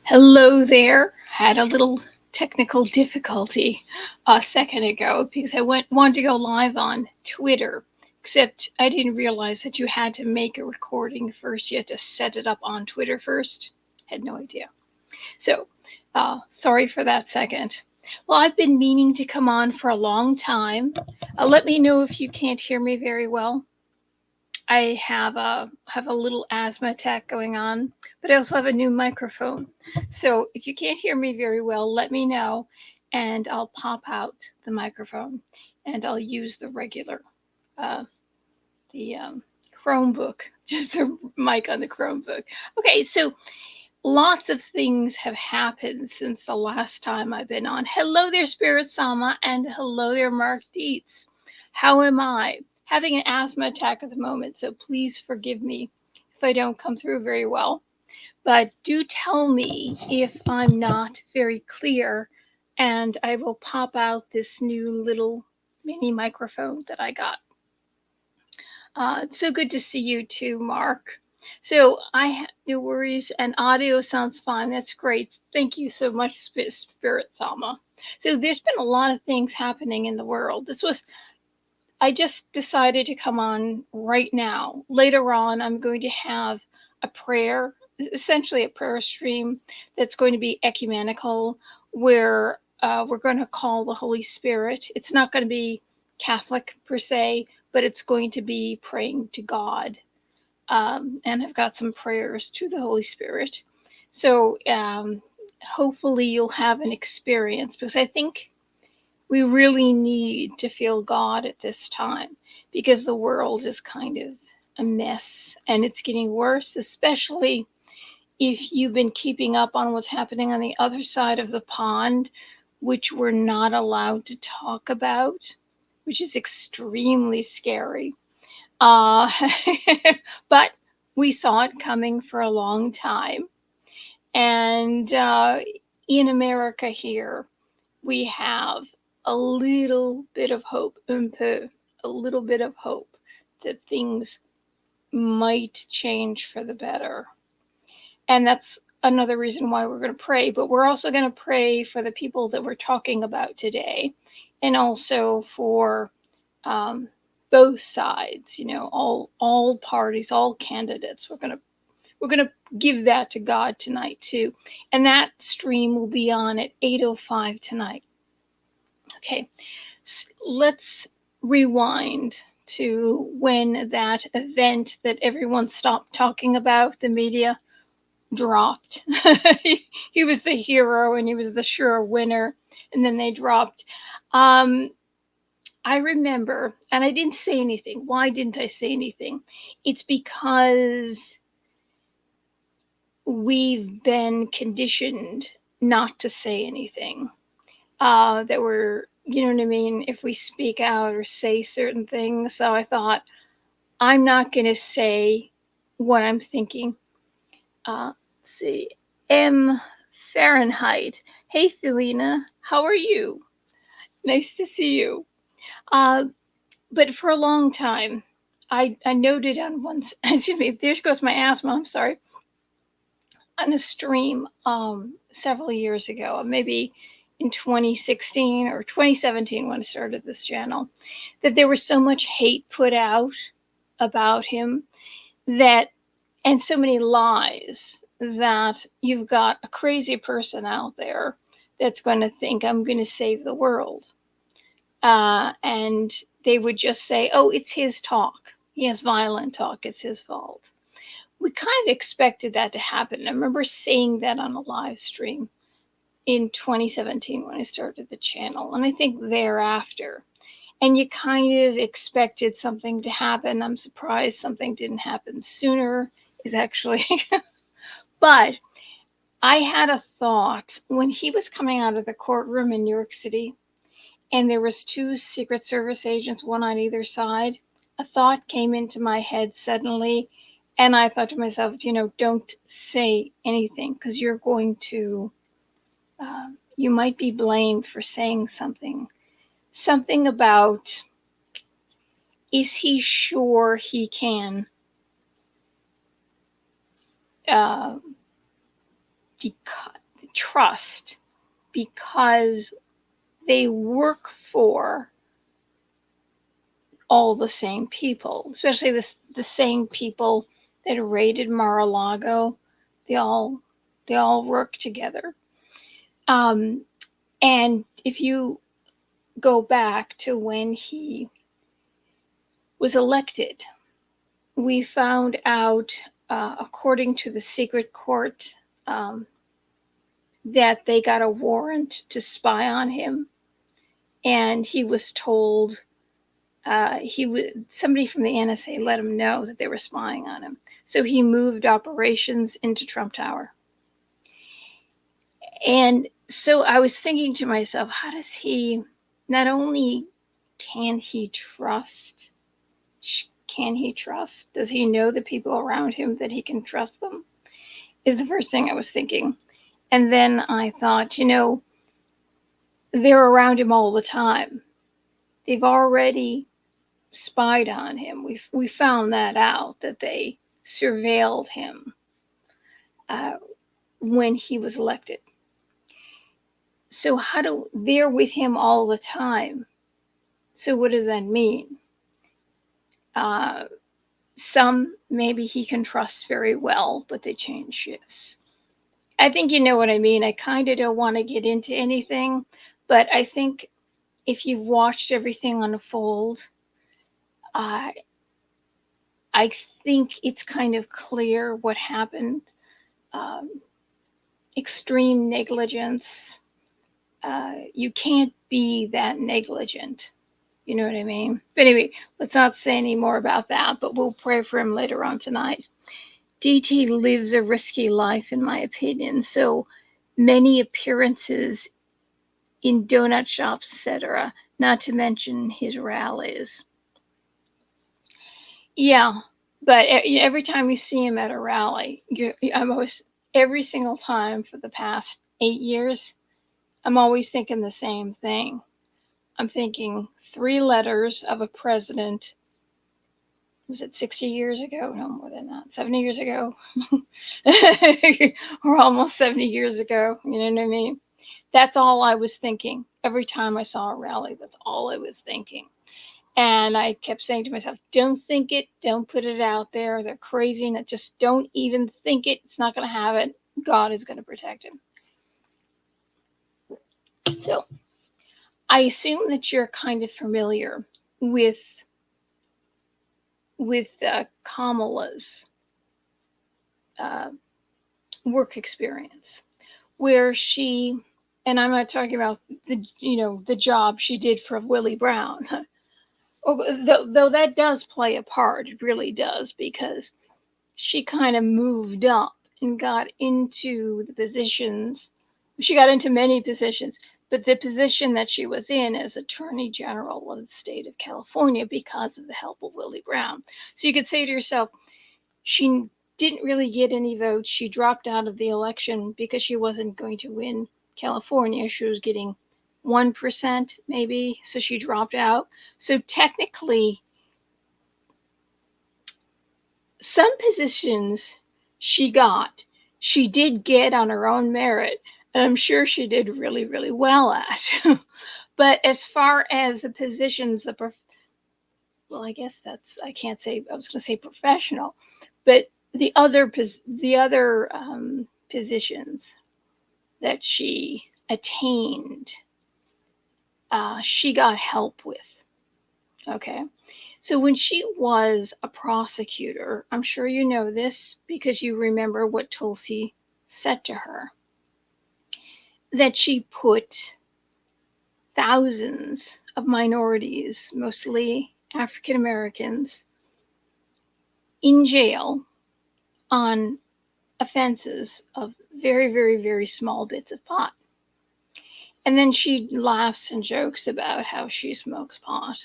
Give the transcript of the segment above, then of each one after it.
Hello there. Had a little technical difficulty a second ago because I wanted to go live on Twitter, except I didn't realize that you had to make a recording first. You had to set it up on Twitter first. Had no idea. So, sorry for that second. Well, I've been meaning to come on for a long time. Let me know if you can't hear me very well. I have a little asthma attack going on, but I also have a new microphone. So if you can't hear me very well, let me know, and I'll pop out the microphone, and I'll use the regular, uh, the Chromebook, just the mic on the Chromebook. Okay, so lots of things have happened since the last time I've been on. Hello there, Spirit Sama, and hello there, Mark Dietz. How am I? Having an asthma attack at the moment, so please forgive me if I don't come through very well. But do tell me if I'm not very clear, and I will pop out this new little mini microphone that I got. It's so good to see you too, Mark. So I have no worries, and audio sounds fine. That's great. Thank you so much, Spirit Sama. So there's been a lot of things happening in the world. I just decided to come on right now. Later on, I'm going to have a prayer, essentially a prayer stream that's going to be ecumenical, where we're going to call the Holy Spirit. It's not going to be Catholic per se, but it's going to be praying to God. And I've got some prayers to the Holy Spirit. So hopefully you'll have an experience, because I think we really need to feel God at this time, because the world is kind of a mess and it's getting worse, especially if you've been keeping up on what's happening on the other side of the pond, which we're not allowed to talk about, which is extremely scary. Uh, but we saw it coming for a long time. And in America here, we have a little bit of hope, a little bit of hope that things might change for the better. And that's another reason why we're going to pray. But we're also going to pray for the people that we're talking about today, and also for both sides, all parties, all candidates. We're going to give that to God tonight too. And that stream will be on at 8:05 tonight. Okay, let's rewind to when that event that everyone stopped talking about, the media, dropped. He was the hero and he was the sure winner, and then they dropped. I remember, and I didn't say anything. Why didn't I say anything? It's because we've been conditioned not to say anything. That we're, you know what I mean, if we speak out or say certain things. So I thought, I'm not going to say what I'm thinking. Let's see. M. Fahrenheit. Hey, Felina, how are you? Nice to see you. But for a long time, I noted on one, excuse me, there goes my asthma, I'm sorry, on a stream several years ago, maybe in 2016 or 2017 when I started this channel, that there was so much hate put out about him, that, and so many lies, that you've got a crazy person out there that's going to think, I'm going to save the world. And they would just say, oh, it's his talk. He has violent talk. It's his fault. We kind of expected that to happen. I remember saying that on a live stream in 2017 when I started the channel, and I think thereafter. And you kind of expected something to happen. I'm surprised something didn't happen sooner, is actually. But I had a thought when he was coming out of the courtroom in New York City, and there was two Secret Service agents, one on either side. A thought came into my head suddenly, and I thought to myself, don't say anything, because you're going to, you might be blamed for saying something about, is he sure he can be cut? trust because they work for all the same people, especially the same people that raided Mar-a-Lago. They all work together. And if you go back to when he was elected, we found out, according to the secret court, that they got a warrant to spy on him, and he was told somebody from the NSA let him know that they were spying on him. So he moved operations into Trump Tower. And so I was thinking to myself, how does he, not only can he trust, does he know the people around him that he can trust them? Is the first thing I was thinking. And then I thought, they're around him all the time. They've already spied on him. We found that out, that they surveilled him when he was elected. So they're with him all the time. So what does that mean? Some maybe he can trust very well, but they change shifts. I think you know what I mean. I kind of don't want to get into anything, but I think if you've watched everything unfold, I think it's kind of clear what happened. Extreme negligence. You can't be that negligent. You know what I mean? But anyway, let's not say any more about that, but we'll pray for him later on tonight. DT lives a risky life, in my opinion. So many appearances in donut shops, etc., not to mention his rallies. Yeah, but every time you see him at a rally, every single time for the past 8 years, I'm always thinking the same thing. I'm thinking 3 letters of a president. Was it 60 years ago? No, more than that. 70 years ago. Or almost 70 years ago. You know what I mean? That's all I was thinking. Every time I saw a rally, that's all I was thinking. And I kept saying to myself, don't think it. Don't put it out there. They're crazy. And just don't even think it. It's not going to have it. God is going to protect him. So I assume that you're kind of familiar with Kamala's work experience, where she, and I'm not talking about the job she did for Willie Brown, though that does play a part. It really does, because she kind of moved up and got into the positions. She got into many positions, but the position that she was in as Attorney General of the state of California, because of the help of Willie Brown. So you could say to yourself, she didn't really get any votes. She dropped out of the election because she wasn't going to win California. She was getting 1% maybe, so she dropped out. So technically, some positions she did get on her own merit, and I'm sure she did really, really well at. But as far as the positions, I guess I can't say, I was going to say professional, but the other positions that she attained, she got help with. Okay. So when she was a prosecutor, I'm sure you know this because you remember what Tulsi said to her, that she put thousands of minorities, mostly African Americans, in jail on offenses of very, very, very small bits of pot. And then she laughs and jokes about how she smokes pot.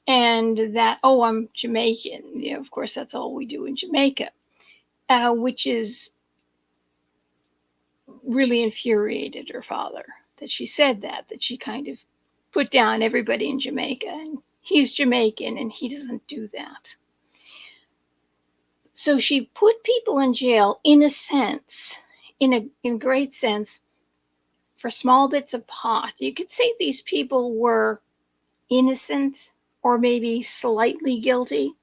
And that, I'm Jamaican. Of course, that's all we do in Jamaica, which is really infuriated her father, that she said that she kind of put down everybody in Jamaica. And he's Jamaican and he doesn't do that. So she put people in jail, in a sense, in great sense, for small bits of pot, you could say these people were innocent or maybe slightly guilty,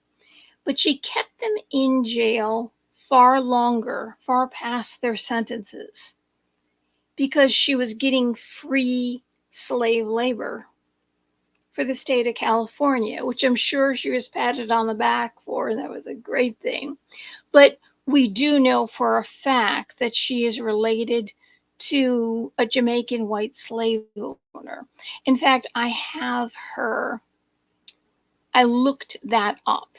but she kept them in jail far longer, far past their sentences, because she was getting free slave labor for the state of California, which I'm sure she was patted on the back for, and that was a great thing. But we do know for a fact that she is related to a Jamaican white slave owner. In fact, I looked that up.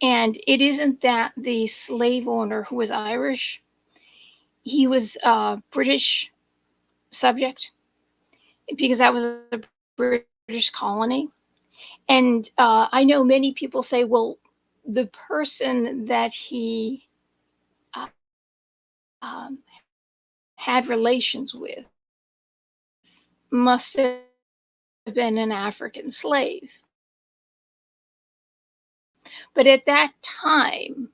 And it isn't that the slave owner who was Irish, he was a British subject because that was a British colony. And I know many people say, well, the person that he um, had relations with must have been an African slave. But at that time,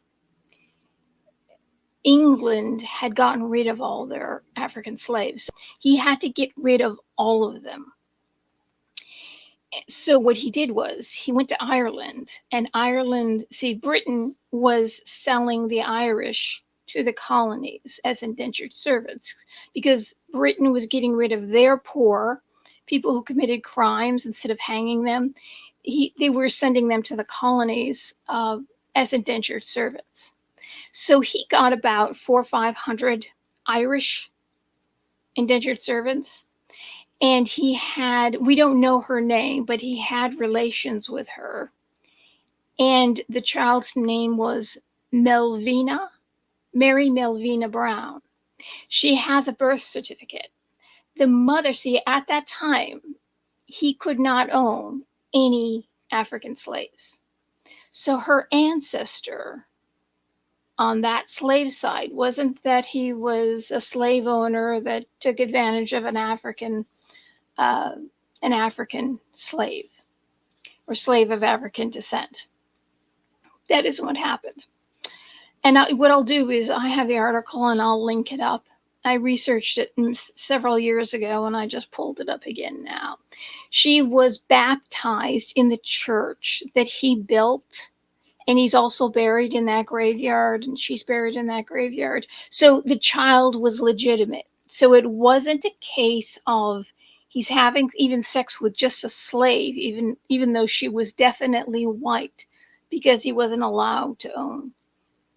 England had gotten rid of all their African slaves. He had to get rid of all of them. So what he did was he went to Ireland, and Britain was selling the Irish to the colonies as indentured servants because Britain was getting rid of their poor, people who committed crimes instead of hanging them. They were sending them to the colonies as indentured servants. So he got about 400 or 500 Irish indentured servants. And we don't know her name, but he had relations with her. And the child's name was Mary Melvina Brown. She has a birth certificate. The mother, at that time, he could not own any African slaves. So her ancestor on that slave side wasn't that he was a slave owner that took advantage of an African slave or slave of African descent. That isn't what happened. And what I'll do is I have the article and I'll link it up. I researched it several years ago and I just pulled it up again now. She was baptized in the church that he built, and he's also buried in that graveyard, and she's buried in that graveyard. So the child was legitimate. So it wasn't a case of he's having even sex with just a slave, even though she was definitely white, because he wasn't allowed to own.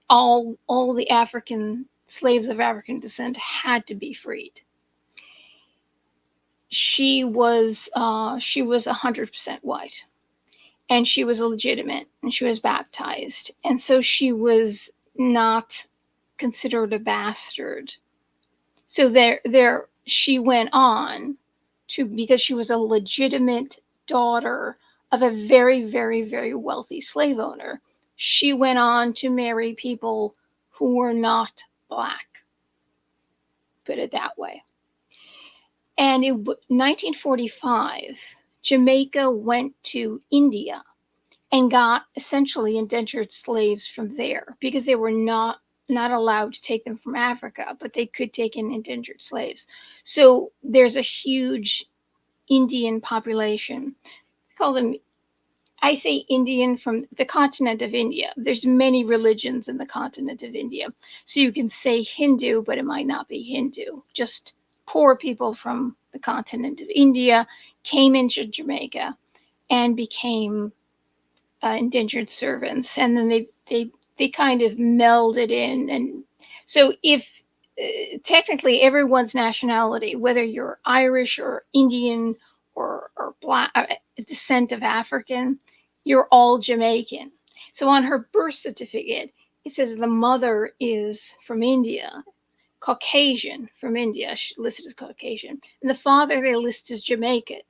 All the African slaves of African descent had to be freed. She was 100% white, and she was legitimate, and she was baptized, and so she was not considered a bastard. So she went on because she was a legitimate daughter of a very, very, very wealthy slave owner. She went on to marry people who were not Black, put it that way. And in 1945, Jamaica went to India and got essentially indentured slaves from there because they were not allowed to take them from Africa, but they could take in indentured slaves. So there's a huge Indian population. I say Indian from the continent of India. There's many religions in the continent of India. So you can say Hindu, but it might not be Hindu. Just poor people from the continent of India came into Jamaica and became indentured servants. And then they kind of melded in. And so if technically everyone's nationality, whether you're Irish or Indian or Black, descent of African, you're all Jamaican. So on her birth certificate, it says the mother is from India, Caucasian from India, she listed as Caucasian, and the father they list as Jamaican,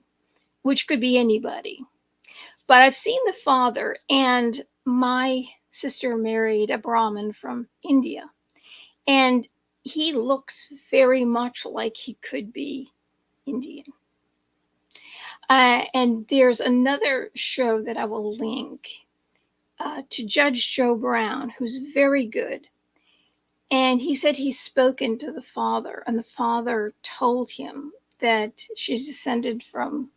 which could be anybody. But I've seen the father, and my sister married a Brahmin from India, and he looks very much like he could be Indian. And there's another show that I will link to Judge Joe Brown, who's very good. And he said he's spoken to the father, and the father told him that she's descended from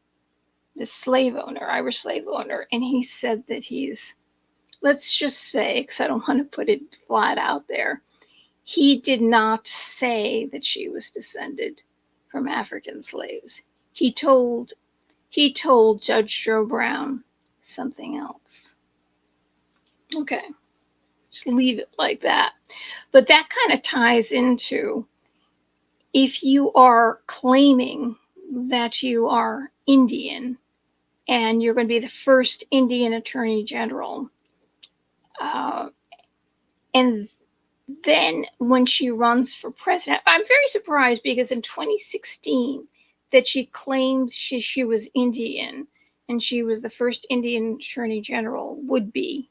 the slave owner, Irish slave owner. And he said that he's, let's just say, because I don't want to put it flat out there, he did not say that she was descended from African slaves. He told Judge Joe Brown something else. Okay, just leave it like that. But that kind of ties into, if you are claiming that you are Indian and you're going to be the first Indian Attorney General, and then when she runs for president, I'm very surprised because in 2016 that she claimed she was Indian and she was the first Indian Attorney General, would be.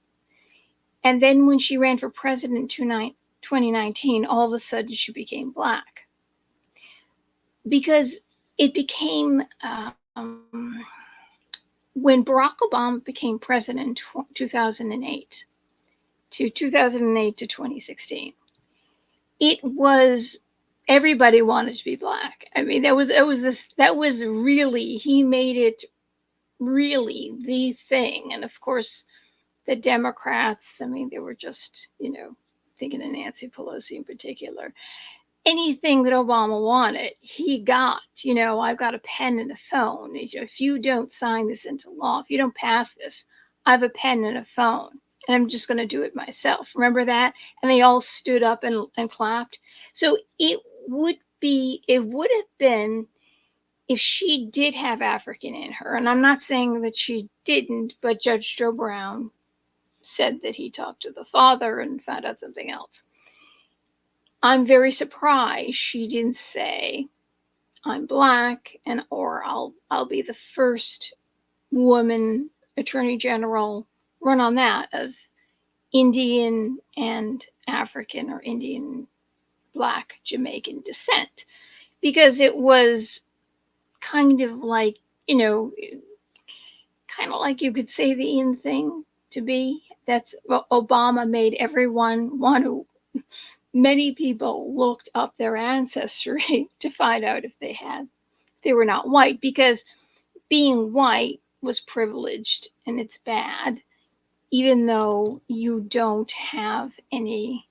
And then when she ran for president in 2019, all of a sudden she became Black. Because it became, when Barack Obama became president in 2008 to 2016, it was, everybody wanted to be Black. I mean, that was really, he made it really the thing. And of course, the Democrats, I mean, they were just, thinking of Nancy Pelosi in particular. Anything that Obama wanted, he got. I've got a pen and a phone. If you don't sign this into law, if you don't pass this, I have a pen and a phone, and I'm just going to do it myself. Remember that? And they all stood up and clapped. So it would have been, if she did have African in her, and I'm not saying that she didn't, but Judge Joe Brown said that he talked to the father and found out something else. I'm very surprised she didn't say, I'm Black, or I'll be the first woman Attorney General, run on that, of Indian and African, or Indian, Black, Jamaican descent. Because it was kind of like, kind of like you could say the in thing to be. That's what Obama made everyone want to. Many people looked up their ancestry to find out if they were not white, because being white was privileged and it's bad, even though you don't have any,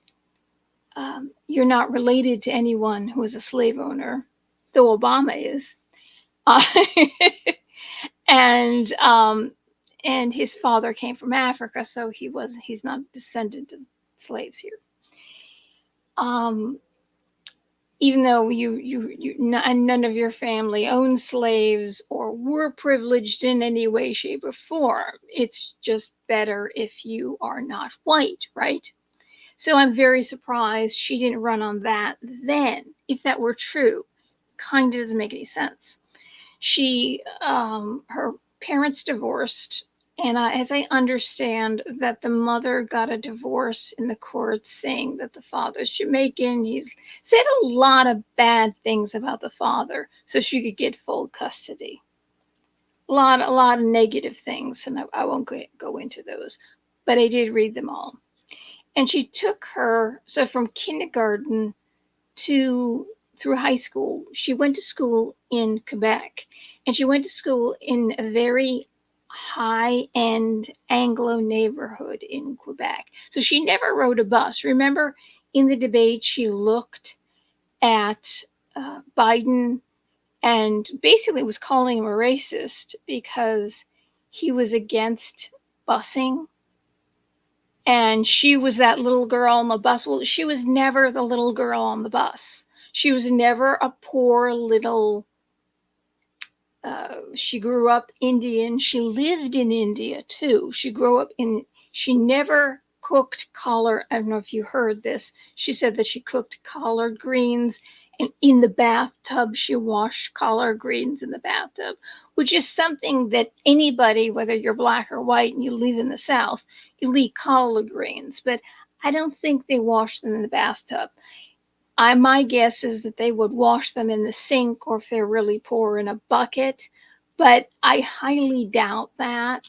you're not related to anyone who was a slave owner, though Obama is. And his father came from Africa, so he's not a descendant of slaves here. Even though none of your family owned slaves or were privileged in any way, shape, or form, it's just better if you are not white, right? So I'm very surprised she didn't run on that then. If that were true, kind of doesn't make any sense. Her parents divorced, and as I understand, that the mother got a divorce in the courts, saying that the father's Jamaican. He's said a lot of bad things about the father, so she could get full custody. A lot of negative things, and I won't go into those, but I did read them all. And she took her, so from kindergarten through high school, she went to school in Quebec, and she went to school in a very high-end Anglo neighborhood in Quebec. So she never rode a bus. Remember, in the debate, she looked at Biden and basically was calling him a racist because he was against busing. And she was that little girl on the bus. Well, she was never the little girl on the bus. She was never a poor little, she grew up Indian. She lived in India too. She never cooked collard. I don't know if you heard this. She said that she cooked collard greens, and in the bathtub, she washed collard greens in the bathtub, which is something that anybody, whether you're Black or white and you live in the South, you eat collard greens, but I don't think they wash them in the bathtub. My guess is that they would wash them in the sink, or if they're really poor, in a bucket, but I highly doubt that.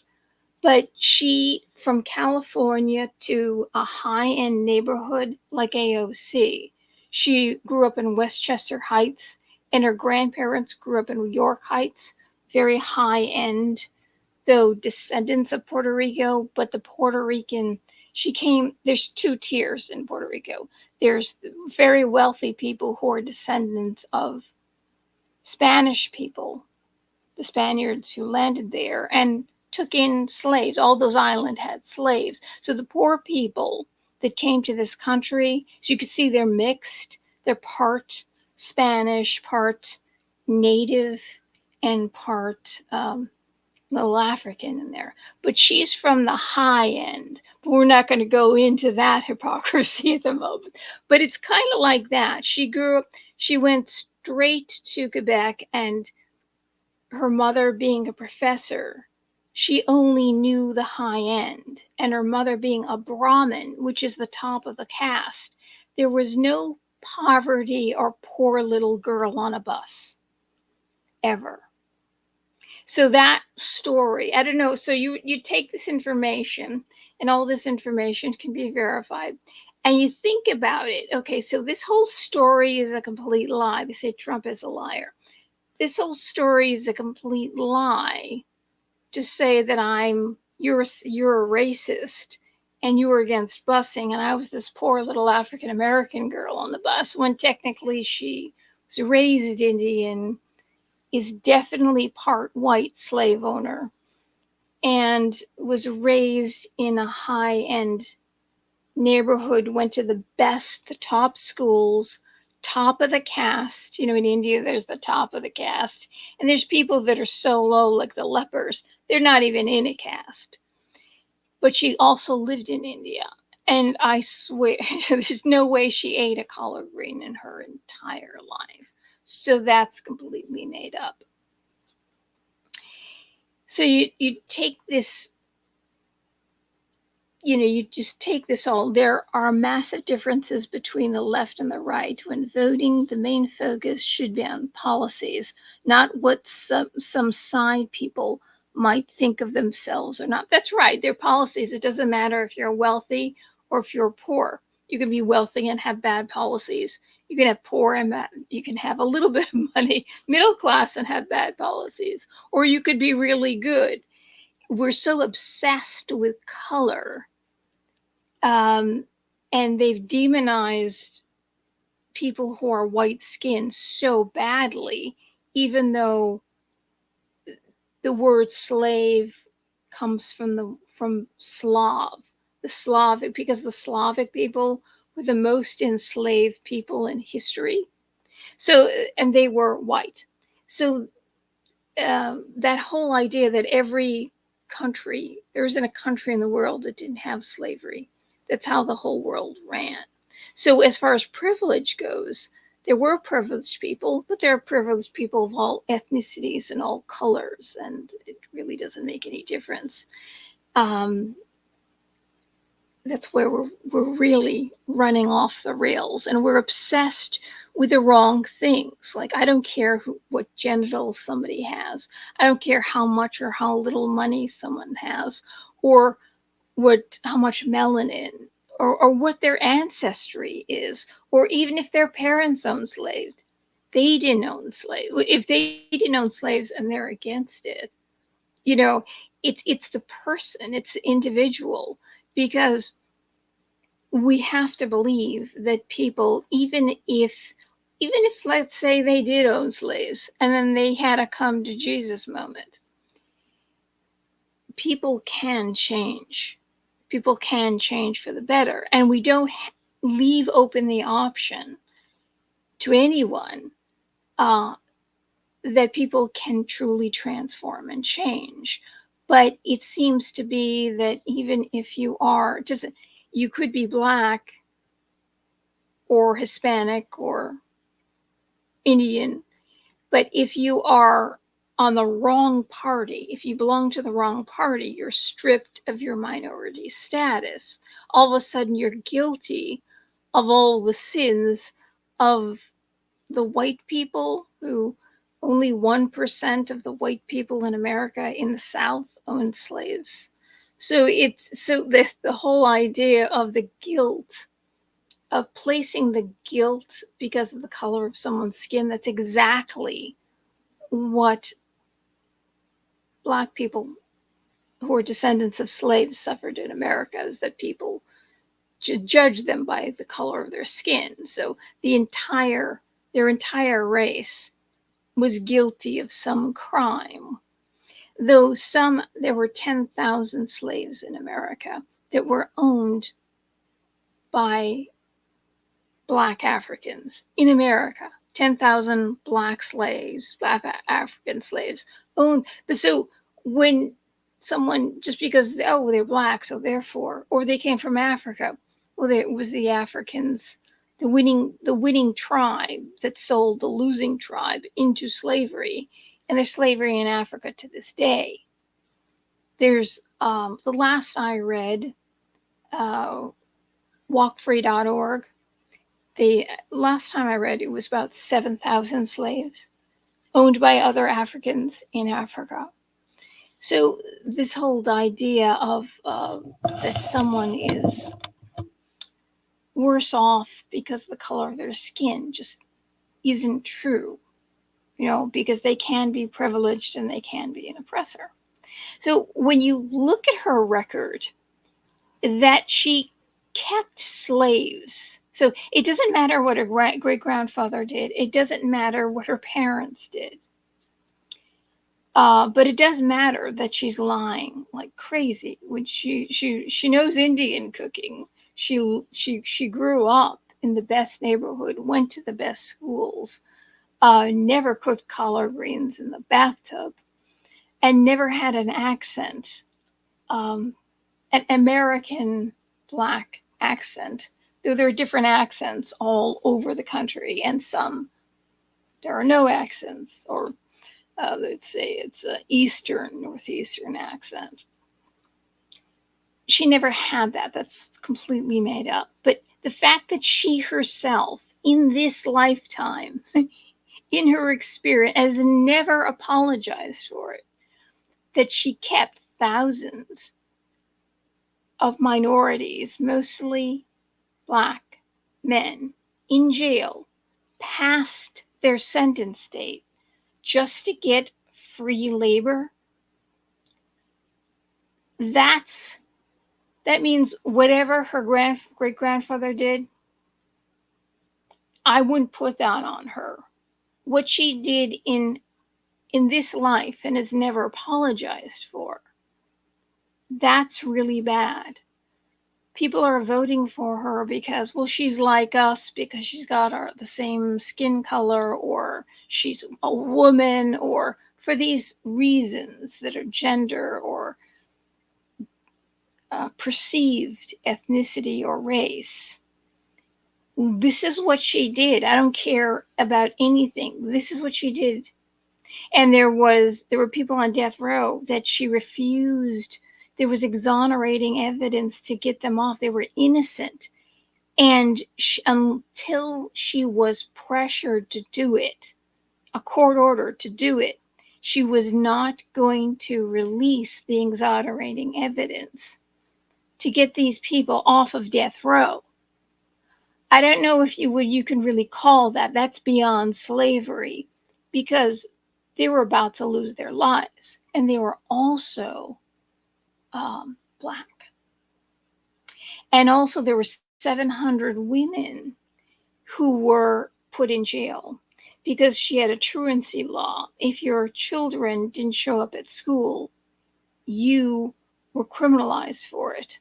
But she from California to a high-end neighborhood like AOC. She grew up in Westchester Heights, and her grandparents grew up in York Heights, very high-end, though descendants of Puerto Rico, but the Puerto Rican, there's two tiers in Puerto Rico. There's very wealthy people who are descendants of Spanish people, the Spaniards who landed there and took in slaves. All those islands had slaves. So the poor people that came to this country, so you can see they're mixed. They're part Spanish, part native, and part little African in there. But she's from the high end. But we're not going to go into that hypocrisy at the moment. But it's kind of like that. She went straight to Quebec, and her mother being a professor, she only knew the high end. And her mother being a Brahmin, which is the top of the caste, there was no poverty or poor little girl on a bus, ever. So that story, I don't know, so you take this information, and all this information can be verified, and you think about it. Okay, so this whole story is a complete lie. They say Trump is a liar. This whole story is a complete lie to say that you're a racist and you were against busing, and I was this poor little African American girl on the bus, when technically she was raised Indian, is definitely part white slave owner, and was raised in a high-end neighborhood, went to the top schools, top of the caste. You know, in India, there's the top of the caste, and there's people that are so low, like the lepers, they're not even in a caste. But she also lived in India, and I swear, there's no way she ate a collard green in her entire life. So that's completely made up. So you take this, you just take this all. There are massive differences between the left and the right. When voting, the main focus should be on policies, not what some side people might think of themselves or not. That's right, they're policies. It doesn't matter if you're wealthy or if you're poor. You can be wealthy and have bad policies. You can have poor and you can have a little bit of money, middle class, and have bad policies. Or you could be really good. We're so obsessed with color, and they've demonized people who are white skinned so badly, even though the word slave comes from Slav, the Slavic, because the Slavic people were the most enslaved people in history. So, and they were white. So that whole idea that every country, there isn't a country in the world that didn't have slavery. That's how the whole world ran. So as far as privilege goes, there were privileged people, but there are privileged people of all ethnicities and all colors, and it really doesn't make any difference. That's where we're really running off the rails, and we're obsessed with the wrong things. Like, I don't care what genitals somebody has. I don't care how much or how little money someone has, or how much melanin, or what their ancestry is, or even if their parents owned slaves. They didn't own slaves. If they didn't own slaves and they're against it, it's the person, it's the individual, because we have to believe that people, even if let's say they did own slaves and then they had a come to Jesus moment, people can change. People can change for the better, and we don't leave open the option to anyone that people can truly transform and change. But it seems to be that even if you could be Black or Hispanic or Indian, but if you are on the wrong party, if you belong to the wrong party, you're stripped of your minority status. All of a sudden, you're guilty of all the sins of the white people, who only 1% of the white people in America in the South owned slaves. So the whole idea of the guilt, of placing the guilt because of the color of someone's skin, that's exactly what Black people who are descendants of slaves suffered in America, is that people judge them by the color of their skin. So their entire race was guilty of some crime. Though there were 10,000 slaves in America that were owned by Black Africans in America. 10,000 Black slaves, Black African slaves owned. But so when someone, just because, oh, they're Black, so therefore, or they came from Africa, well, it was the Africans, the winning tribe that sold the losing tribe into slavery, and there's slavery in Africa to this day. There's the last I read, walkfree.org. The last time I read, it was about 7,000 slaves owned by other Africans in Africa. So this whole idea of that someone is worse off because of the color of their skin just isn't true, because they can be privileged and they can be an oppressor. So when you look at her record, that she kept slaves. So it doesn't matter what her great-grandfather did. It doesn't matter what her parents did. But it does matter that she's lying like crazy when she knows Indian cooking. She grew up in the best neighborhood, went to the best schools, never cooked collard greens in the bathtub, and never had an accent, an American Black accent. Though there are different accents all over the country, and some there are no accents, or let's say it's an Eastern, Northeastern accent. She never had that. That's completely made up. But the fact that she herself, in this lifetime, in her experience, has never apologized for it, that she kept thousands of minorities, mostly Black men, in jail past their sentence date just to get free labor, that means whatever her great-grandfather did, I wouldn't put that on her. What she did in this life and has never apologized for, that's really bad. People are voting for her because, well, she's like us, because she's got the same skin color, or she's a woman, or for these reasons that are gender or perceived ethnicity or race. This is what she did. I don't care about anything. This is what she did. And there were people on death row that she refused. There was exonerating evidence to get them off. They were innocent. And until she was pressured to do it, a court order to do it, she was not going to release the exonerating evidence to get these people off of death row. I don't know if you can really call that. That's beyond slavery, because they were about to lose their lives, and they were also Black. And also there were 700 women who were put in jail because she had a truancy law. If your children didn't show up at school, you were criminalized for it.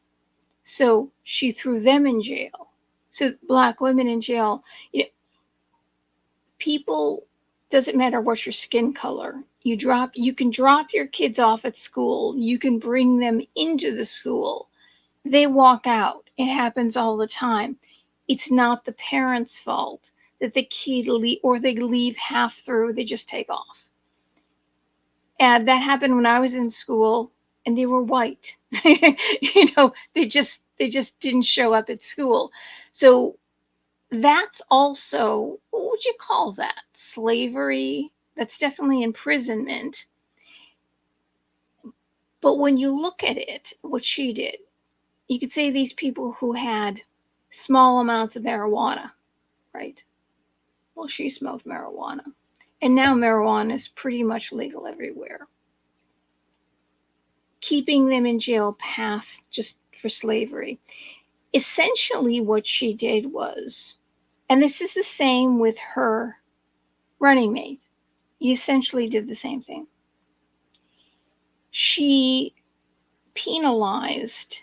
So she threw them in jail. So Black women in jail. People, doesn't matter what your skin color. You can drop your kids off at school. You can bring them into the school. They walk out. It happens all the time. It's not the parents' fault that the kid they leave half through. They just take off. And that happened when I was in school, and they were white. They just didn't show up at school. So that's also, what would you call that? Slavery? That's definitely imprisonment. But when you look at it, what she did, you could say these people who had small amounts of marijuana, right? Well, she smoked marijuana. And now marijuana is pretty much legal everywhere. Keeping them in jail past just for slavery. Essentially, what she did was, and this is the same with her running mate, he essentially did the same thing. She penalized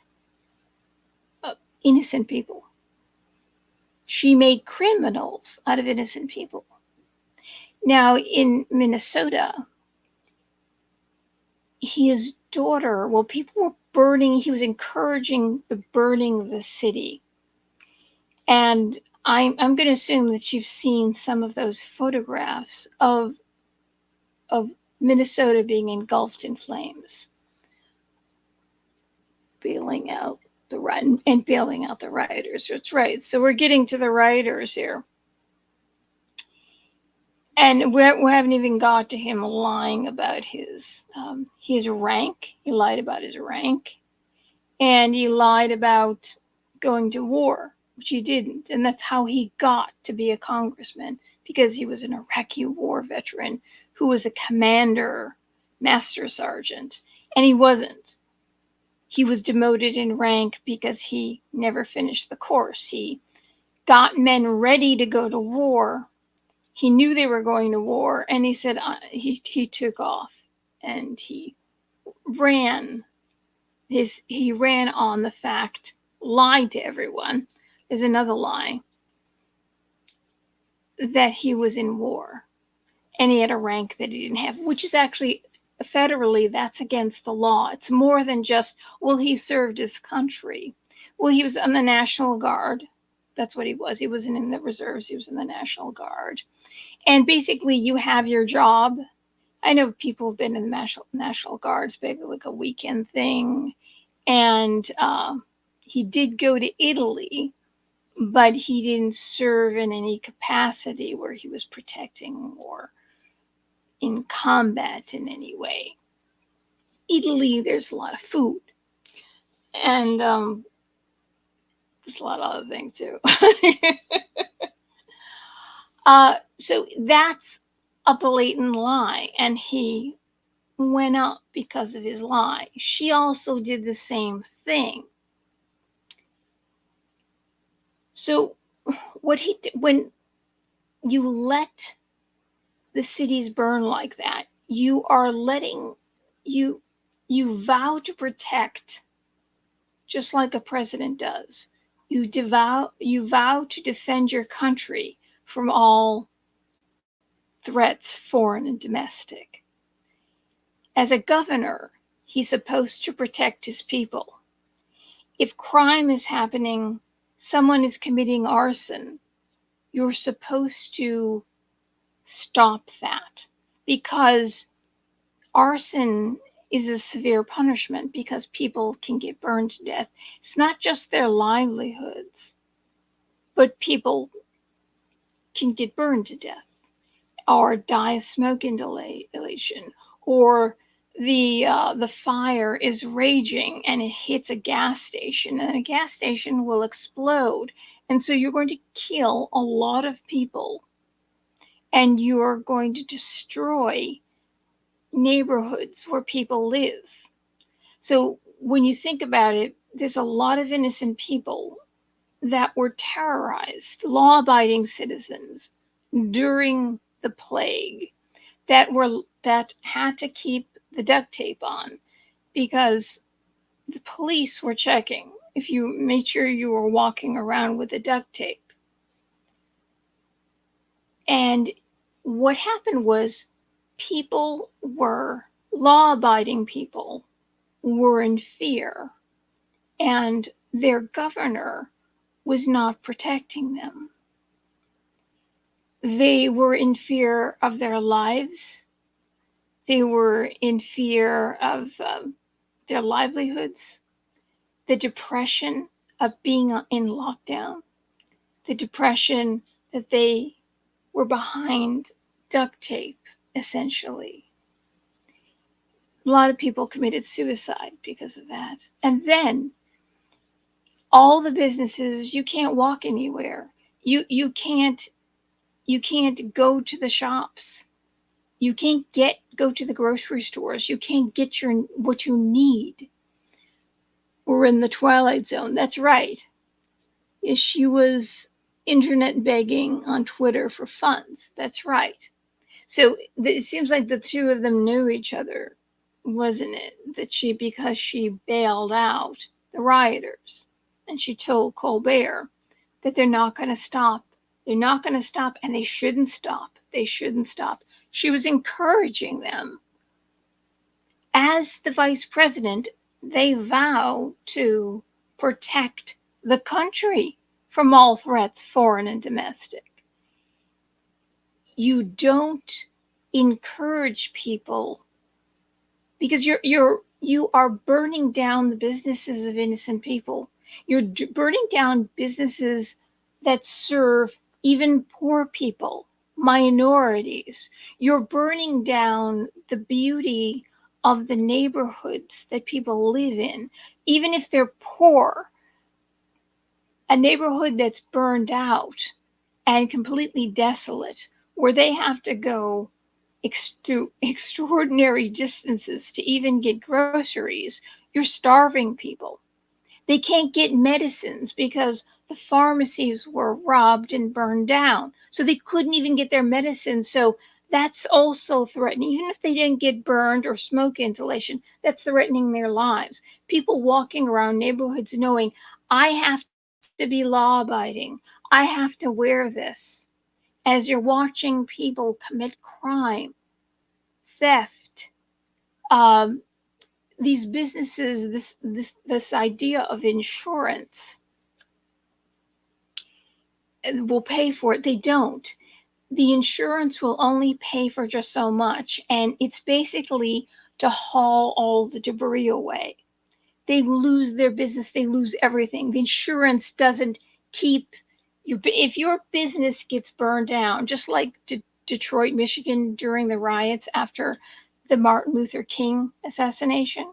innocent people. She made criminals out of innocent people. Now, in Minnesota, his daughter, well, people were burning, he was encouraging the burning of the city. And I'm going to assume that you've seen some of those photographs of Minnesota being engulfed in flames, bailing out the rioters. That's right. So we're getting to the rioters here. And we haven't even got to him lying about his rank. He lied about his rank. And he lied about going to war, which he didn't. And that's how he got to be a congressman, because he was an Iraqi war veteran who was a commander, master sergeant. And he wasn't. He was demoted in rank because he never finished the course. He got men ready to go to war. He knew they were going to war, and he said he took off, and he ran on the fact, lied to everyone. There's another lie, that he was in war, and he had a rank that he didn't have, which is actually federally, that's against the law. It's more than just, well, he served his country. Well, he was on the National Guard. That's what he was. He wasn't in the reserves. He was in the National Guard. And basically, you have your job. I know people have been in the National Guards, like a weekend thing. And he did go to Italy, but he didn't serve in any capacity where he was protecting or in combat in any way. Italy, there's a lot of food. And there's a lot of other things too. So that's a blatant lie, and he went up because of his lie. She also did the same thing. So what he did, when you let the cities burn like that, you are letting you vow to protect, just like a president does. You vow to defend your country from all threats, foreign and domestic. As a governor, he's supposed to protect his people. If crime is happening, someone is committing arson, you're supposed to stop that, because arson is a severe punishment, because people can get burned to death. It's not just their livelihoods, but people can get burned to death or die of smoke inhalation, or the fire is raging and it hits a gas station, and a gas station will explode. And so you're going to kill a lot of people, and you're going to destroy neighborhoods where people live. So when you think about it, there's a lot of innocent people that were terrorized, law-abiding citizens during the plague, that had to keep the duct tape on because the police were checking if you made sure you were walking around with the duct tape. And what happened was, law-abiding people were in fear, and their governor was not protecting them. They were in fear of their lives. They were in fear of their livelihoods, the depression of being in lockdown, the depression that they were behind duct tape, essentially. A lot of people committed suicide because of that. And then all the businesses, you can't walk anywhere. You can't go to the shops. You can't go to the grocery stores. You can't get what you need. We're in the twilight zone. That's right. She was internet begging on Twitter for funds. That's right. So it seems like the two of them knew each other, wasn't it? Because she bailed out the rioters and she told Colbert that they're not going to stop. They're not going to stop, and they shouldn't stop. They shouldn't stop. She was encouraging them. As the vice president, they vow to protect the country from all threats, foreign and domestic. You don't encourage people because you are burning down the businesses of innocent people. You're burning down businesses that serve even poor people, minorities. You're burning down the beauty of the neighborhoods that people live in, even if they're poor. A neighborhood that's burned out and completely desolate, where they have to go extraordinary distances to even get groceries, you're starving people. They can't get medicines because the pharmacies were robbed and burned down. So they couldn't even get their medicine. So that's also threatening. Even if they didn't get burned or smoke inhalation, that's threatening their lives. People walking around neighborhoods knowing, I have to be law abiding. I have to wear this. As you're watching people commit crime, theft, um, these businesses, this idea of insurance will pay for it. They don't. The insurance will only pay for just so much, and it's basically to haul all the debris away. They lose their business, they lose everything. The insurance doesn't keep you. If your business gets burned down, just like Detroit, Michigan during the riots after the Martin Luther King assassination,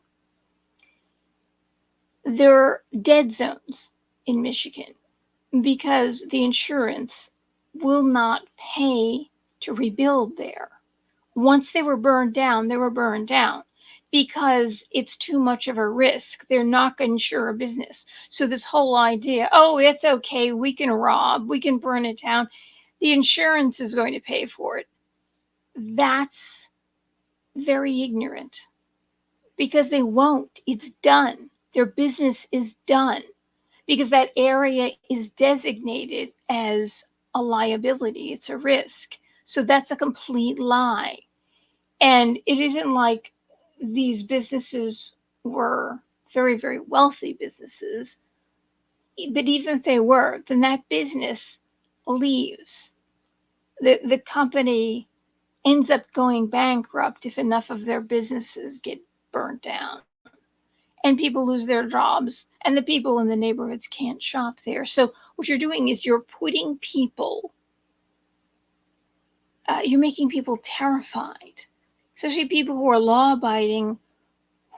there are dead zones in Michigan because the insurance will not pay to rebuild there. Once they were burned down, they were burned down because it's too much of a risk. They're not going to insure a business. So this whole idea, oh, it's okay, we can rob, we can burn it down, the insurance is going to pay for it. That's very ignorant because they won't. It's done. Their business is done because that area is designated as a liability. It's a risk. So that's a complete lie. And it isn't like these businesses were very, very wealthy businesses. But even if they were, then that business leaves. The company ends up going bankrupt if enough of their businesses get burnt down. And people lose their jobs, and the people in the neighborhoods can't shop there. So what you're doing is you're putting people, you're making people terrified, especially people who are law-abiding,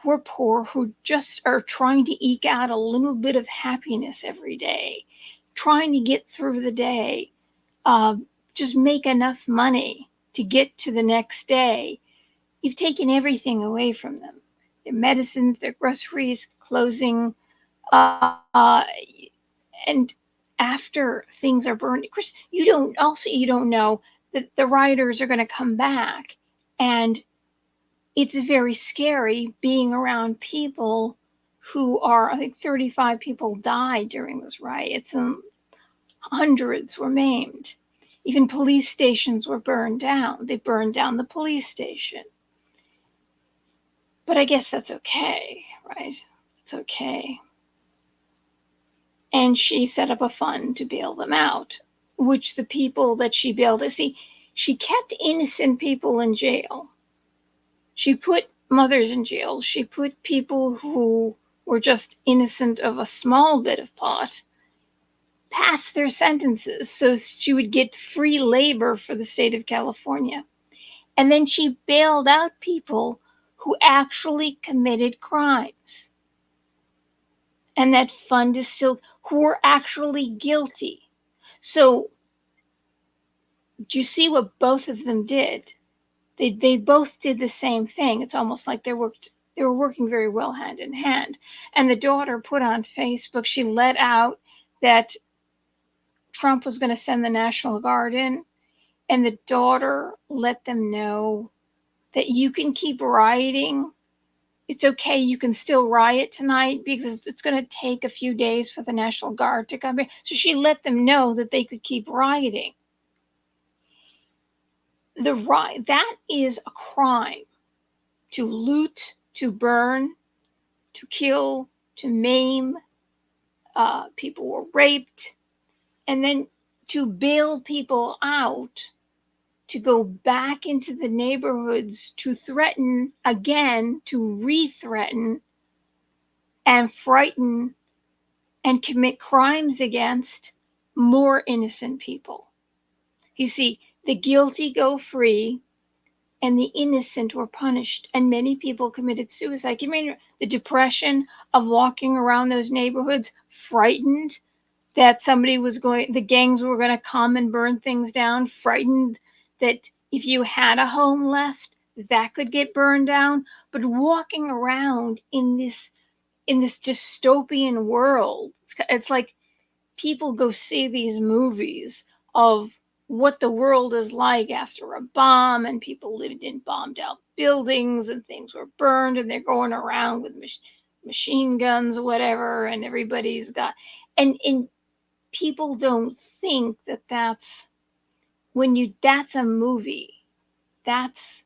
who are poor, who just are trying to eke out a little bit of happiness every day, trying to get through the day, just make enough money to get to the next day. You've taken everything away from them. Their medicines, their groceries, clothing, and after things are burned, of course, you don't know that the rioters are going to come back, and it's very scary being around people who are, I think 35 people died during those riots and hundreds were maimed. Even police stations were burned down. They burned down the police station. But I guess that's okay, right? It's okay. And she set up a fund to bail them out, which the people that she bailed, see, she kept innocent people in jail. She put mothers in jail. She put people who were just innocent of a small bit of pot past their sentences so she would get free labor for the state of California. And then she bailed out people who actually committed crimes. And that fund is still, who are actually guilty. So, do you see what both of them did? They both did the same thing. It's almost like they were working very well hand in hand. And the daughter put on Facebook, she let out that Trump was going to send the National Guard in, and the daughter let them know that you can keep rioting. It's okay, you can still riot tonight because it's going to take a few days for the National Guard to come in. So she let them know that they could keep rioting. That is a crime. To loot, to burn, to kill, to maim. People were raped. And then to bail people out, to go back into the neighborhoods, to threaten again, to re-threaten and frighten and commit crimes against more innocent people. You see, the guilty go free and the innocent were punished, and many people committed suicide. Can you imagine the depression of walking around those neighborhoods frightened that the gangs were going to come and burn things down, frightened that if you had a home left, that could get burned down. But walking around in this dystopian world, it's like people go see these movies of what the world is like after a bomb, and people lived in bombed out buildings and things were burned, and they're going around with machine guns or whatever, and everybody's got, and people don't think that that's a movie. That's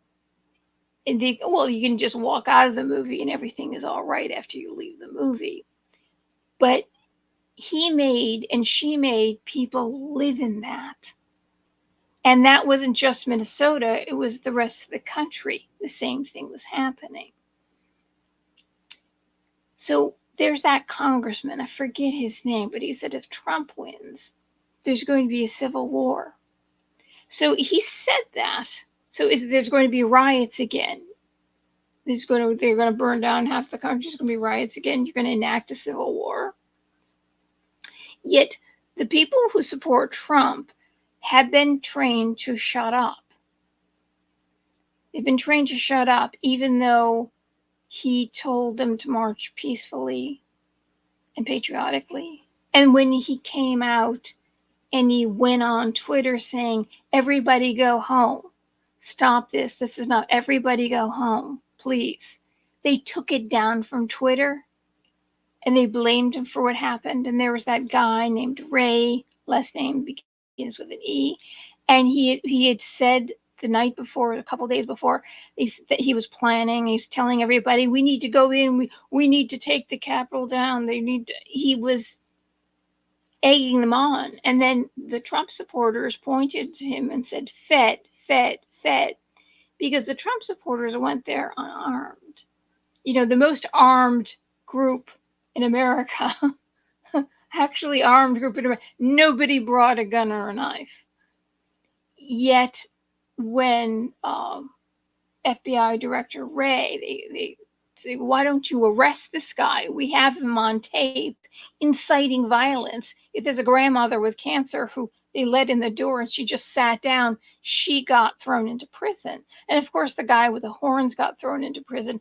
well, you can just walk out of the movie and everything is all right after you leave the movie. But he made and she made people live in that. And that wasn't just Minnesota, it was the rest of the country. The same thing was happening. So there's that congressman, I forget his name, but he said if Trump wins, there's going to be a civil war. So he said that. So there's going to be riots again. They're going to burn down half the country. There's going to be riots again. You're going to enact a civil war. Yet the people who support Trump have been trained to shut up. They've been trained to shut up, even though he told them to march peacefully and patriotically. And when he came out and he went on Twitter saying, everybody go home. Stop this. This is not, everybody go home, please. They took it down from Twitter and they blamed him for what happened. And there was that guy named Ray, last name begins with an E. And he had said the night before, a couple days before, that he was planning. He was telling everybody, we need to go in. We need to take the Capitol down. He was egging them on. And then the Trump supporters pointed to him and said, Fed, Fed, Fed. Because the Trump supporters went there unarmed. You know, the most armed group in America, actually armed group in America, nobody brought a gun or a knife. Yet when FBI Director Ray, they say, why don't you arrest this guy? We have him on tape inciting violence. If there's a grandmother with cancer who they let in the door and she just sat down, she got thrown into prison. And of course, the guy with the horns got thrown into prison.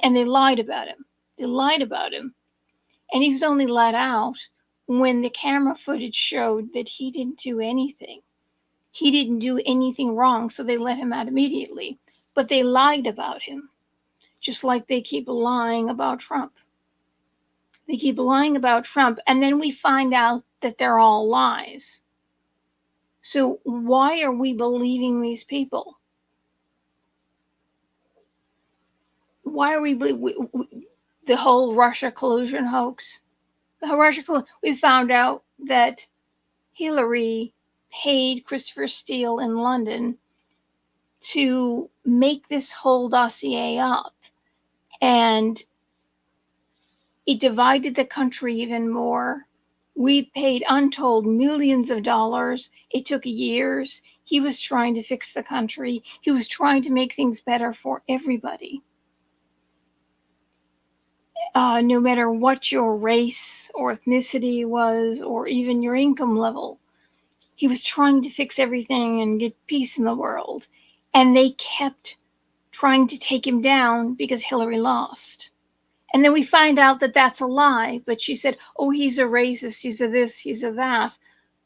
And they lied about him. They lied about him. And he was only let out when the camera footage showed that he didn't do anything. He didn't do anything wrong, so they let him out immediately. But they lied about him, just like they keep lying about Trump. They keep lying about Trump, and then we find out that they're all lies. So why are we believing these people? Why are we the whole Russia collusion hoax? We found out that Hillary paid Christopher Steele in London to make this whole dossier up. And it divided the country even more. We paid untold millions of dollars. It took years. He was trying to fix the country. He was trying to make things better for everybody. No matter what your race or ethnicity was, or even your income level, he was trying to fix everything and get peace in the world. And they kept trying to take him down because Hillary lost. And then we find out that that's a lie. But she said, oh, he's a racist, he's a this, he's a that.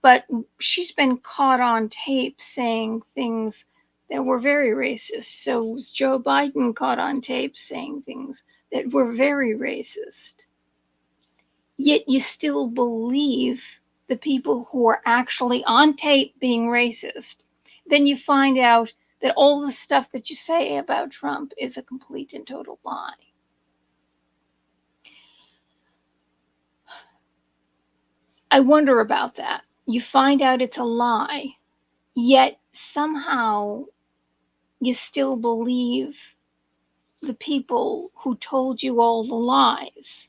But she's been caught on tape saying things that were very racist. So was Joe Biden caught on tape saying things that were very racist. Yet you still believe the people who are actually on tape being racist. Then you find out that all the stuff that you say about Trump is a complete and total lie. I wonder about that. You find out it's a lie, yet somehow you still believe the people who told you all the lies.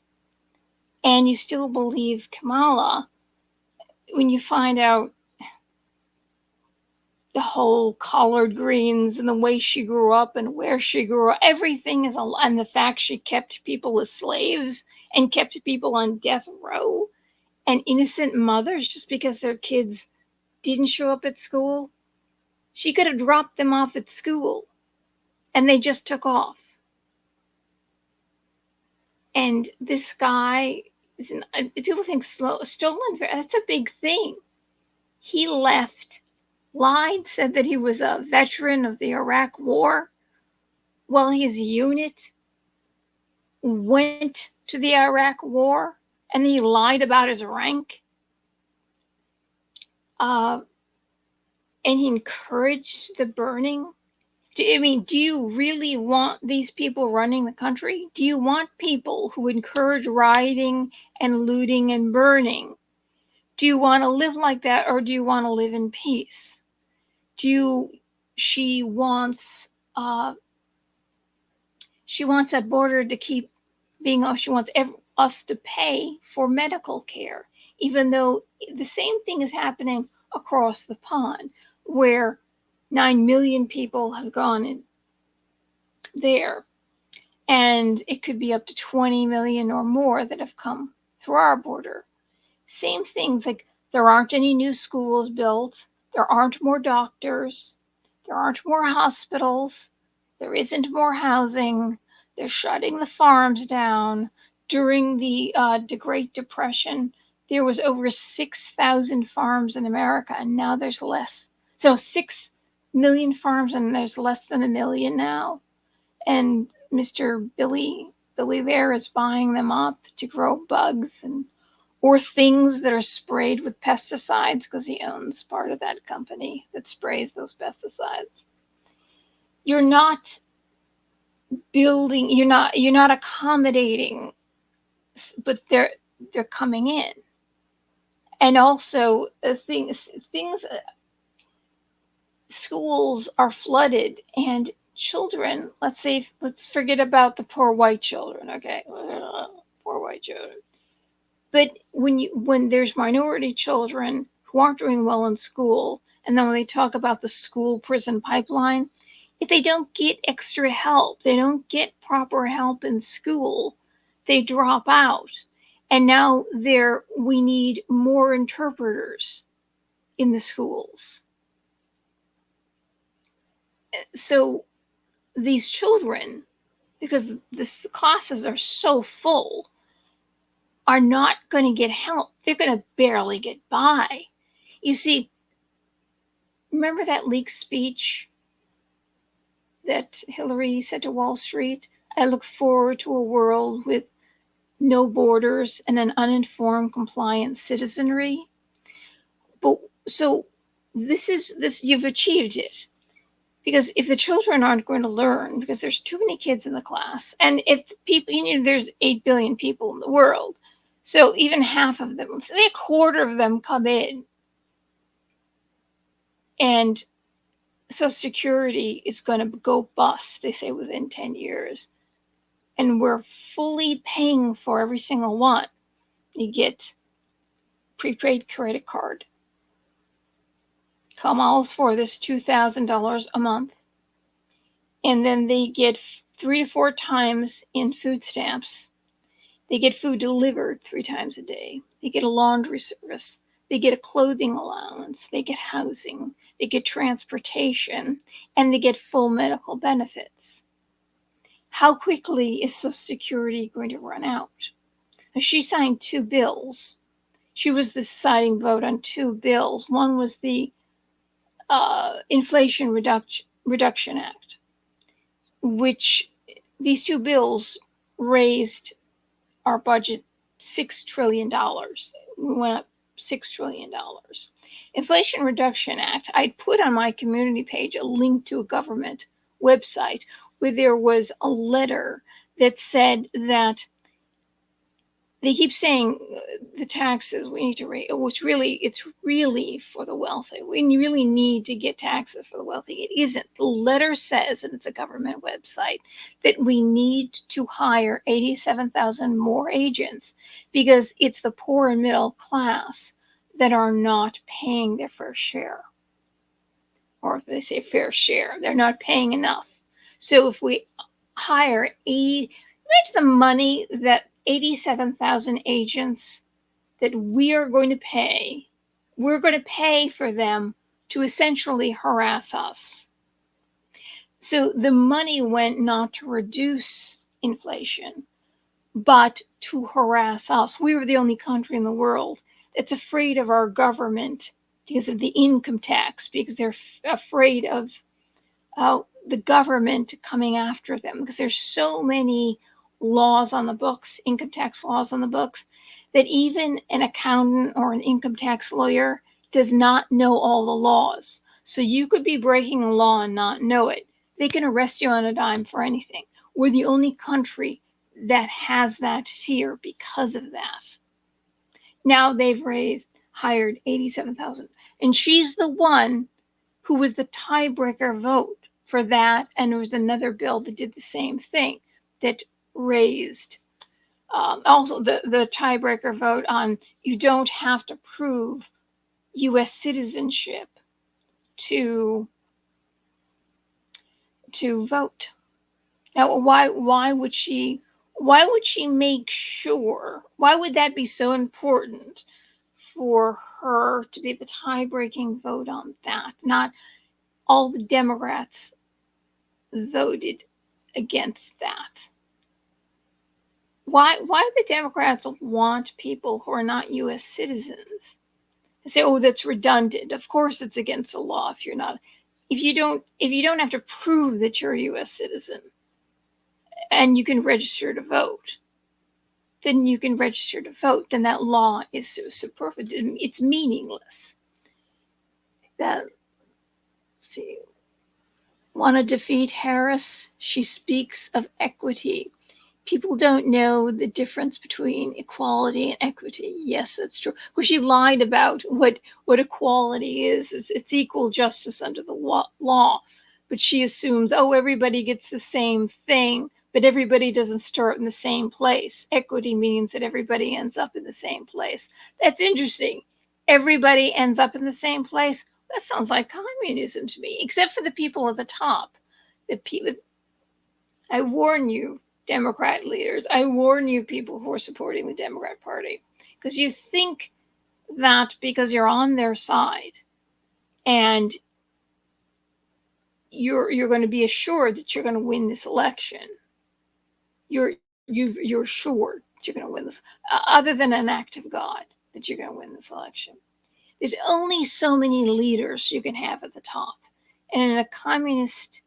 And you still believe Kamala when you find out the whole collard greens and the way she grew up and where she grew up. Everything is a lie. And the fact she kept people as slaves and kept people on death row and innocent mothers just because their kids didn't show up at school. She could have dropped them off at school and they just took off. And this guy, people think stolen, that's a big thing. He left, lied, said that he was a veteran of the Iraq War. Well, his unit went to the Iraq War and he lied about his rank. And he encouraged the burning. Do you really want these people running the country? Do you want people who encourage rioting and looting and burning? Do you want to live like that, or do you want to live in peace? She wants that border to keep being, she wants us to pay for medical care, even though the same thing is happening across the pond, where 9 million people have gone in there, and it could be up to 20 million or more that have come through our border. Same things, like there aren't any new schools built, there aren't more doctors, there aren't more hospitals, there isn't more housing, they're shutting the farms down. During the Great Depression, there was over 6,000 farms in America, and now there's less. So 6 million farms, and there's less than 1 million now. And Mr. Billy there is buying them up to grow bugs or things that are sprayed with pesticides, because he owns part of that company that sprays those pesticides. You're not building, you're not accommodating, but they're coming in. And also things schools are flooded, and children, let's forget about the poor white children, okay? Poor white children. But when there's minority children who aren't doing well in school, and then when they talk about the school prison pipeline, if they don't get extra help, they don't get proper help in school, they drop out. And now we need more interpreters in the schools. So these children, because the classes are so full, are not going to get help. They're going to barely get by. You see, remember that leaked speech that Hillary said to Wall Street? I look forward to a world with no borders and an uninformed, compliant citizenry. But so this you've achieved it. Because if the children aren't going to learn, because there's too many kids in the class, and if people, there's 8 billion people in the world, so even half of them, say a quarter of them come in, and Social Security is going to go bust, they say, within 10 years. And we're fully paying for every single one. You get prepaid credit card Kamala's for this $2,000 a month, and then they get 3 to 4 times in food stamps. They get food delivered 3 times a day. They get a laundry service. They get a clothing allowance. They get housing. They get transportation. And they get full medical benefits. How quickly is Social Security going to run out? She signed 2 bills. She was the deciding vote on 2 bills. One was the Inflation Reduction Act, which these 2 bills raised our budget $6 trillion. We went up $6 trillion. Inflation Reduction Act, I'd put on my community page a link to a government website where there was a letter that said that they keep saying the taxes we need to raise. It's really for the wealthy. We really need to get taxes for the wealthy. It isn't. The letter says, and it's a government website, that we need to hire 87,000 more agents because it's the poor and middle class that are not paying their fair share. Or if they say fair share, they're not paying enough. So if we hire imagine the money that 87,000 agents that we're going to pay for them to essentially harass us. So the money went not to reduce inflation, but to harass us. We were the only country in the world that's afraid of our government because of the income tax, because they're afraid of the government coming after them, because there's so many laws on the books, income tax laws on the books, that even an accountant or an income tax lawyer does not know all the laws. So you could be breaking a law and not know it. They can arrest you on a dime for anything. We're the only country that has that fear because of that. Now they've hired 87,000. And she's the one who was the tiebreaker vote for that. And there was another bill that did the same thing, that raised also the tiebreaker vote on you don't have to prove U.S. citizenship to vote. Now, why would she make sure? Why would that be so important for her to be the tie-breaking vote on that? Not all the Democrats voted against that. Why do the Democrats want people who are not U.S. citizens? They say, oh, that's redundant. Of course it's against the law if you're not. If you don't have to prove that you're a U.S. citizen and you can register to vote, then you can register to vote. Then that law is so superfluous. It's meaningless. Let's see. Want to defeat Harris? She speaks of equity. People don't know the difference between equality and equity. Yes, that's true. Because she lied about what equality is. It's equal justice under the law. But she assumes, oh, everybody gets the same thing, but everybody doesn't start in the same place. Equity means that everybody ends up in the same place. That's interesting. Everybody ends up in the same place. That sounds like communism to me, except for the people at the top. I warn you, Democrat leaders, I warn you, people who are supporting the Democrat Party, because you think that because you're on their side and you're going to be assured that you're going to win this election. You're sure that you're going to win this, other than an act of God, that you're going to win this election. There's only so many leaders you can have at the top, and in a communist,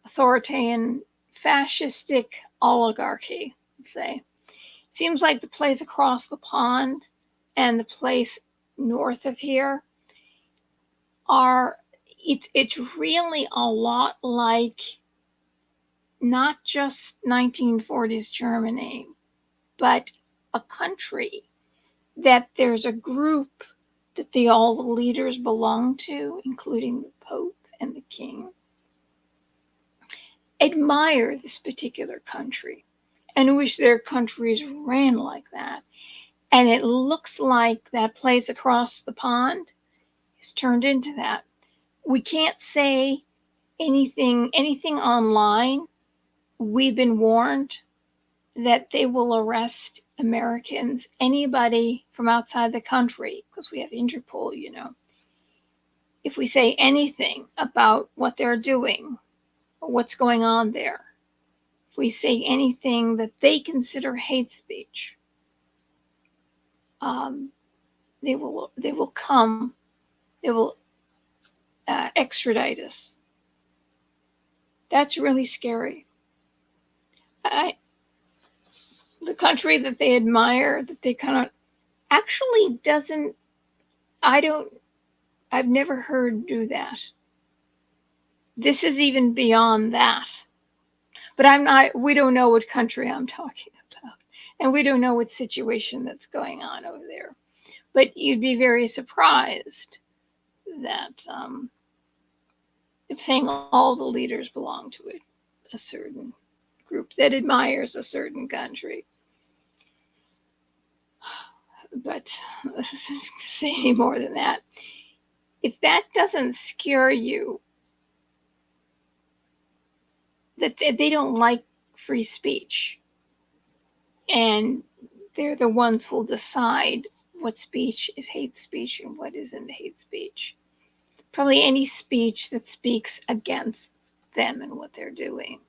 authoritarian, fascistic oligarchy, let's say, it seems like the place across the pond and the place north of here it's really a lot like not just 1940s Germany, but a country that there's a group that all the leaders belong to, including the Pope and the King, admire this particular country and wish their countries ran like that. And it looks like that place across the pond is turned into that. We can't say anything online. We've been warned that they will arrest Americans, anybody from outside the country, because we have Interpol, if we say anything about what they're doing or what's going on there, if we say anything that they consider hate speech, they will come, they will extradite us. That's really scary. I, the country that they admire, that they kind of actually doesn't. I don't. I've never heard do that. This is even beyond that. But I'm not. We don't know what country I'm talking about, and we don't know what situation that's going on over there. But you'd be very surprised that if saying all the leaders belong to a certain group that admires a certain country. But say any more than that. If that doesn't scare you, that they don't like free speech, and they're the ones who'll decide what speech is hate speech and what isn't hate speech. Probably any speech that speaks against them and what they're doing.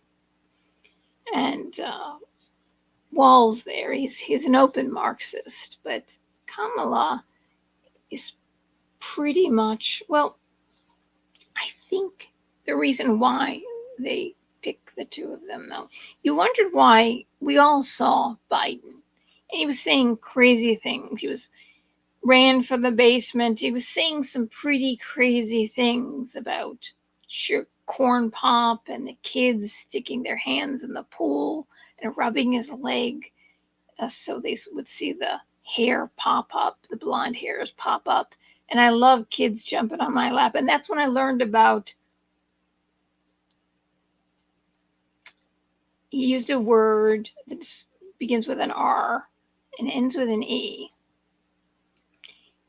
And Wall's there. He's an open Marxist, but Kamala is pretty much, well, I think the reason why they picked the two of them, though, you wondered why we all saw Biden. And he was saying crazy things. He ran for the basement. He was saying some pretty crazy things about corn pop and the kids sticking their hands in the pool and rubbing his leg so they would see the hair pop up, the blonde hairs pop up. And I love kids jumping on my lap. And that's when I learned about, he used a word that begins with an R and ends with an E.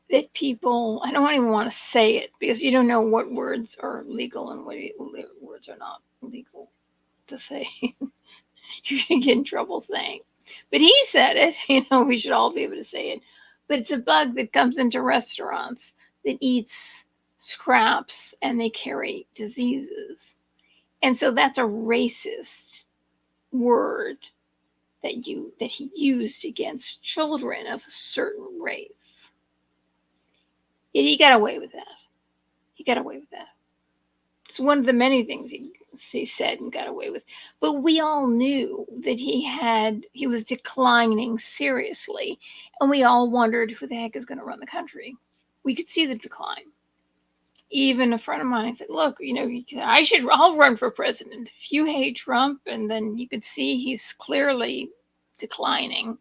That people, I don't even want to say it because you don't know what words are legal and what words are not legal to say. You're going to get in trouble saying. But he said it, we should all be able to say it. But it's a bug that comes into restaurants that eats scraps and they carry diseases. And so that's a racist word that he used against children of a certain race. Yet he got away with that. He got away with that. It's one of the many things he said and got away with. But we all knew that he was declining seriously, and we all wondered who the heck is going to run the country. We could see the decline. Even a friend of mine said, "Look, I'll run for president. If you hate Trump, and then you could see he's clearly declining,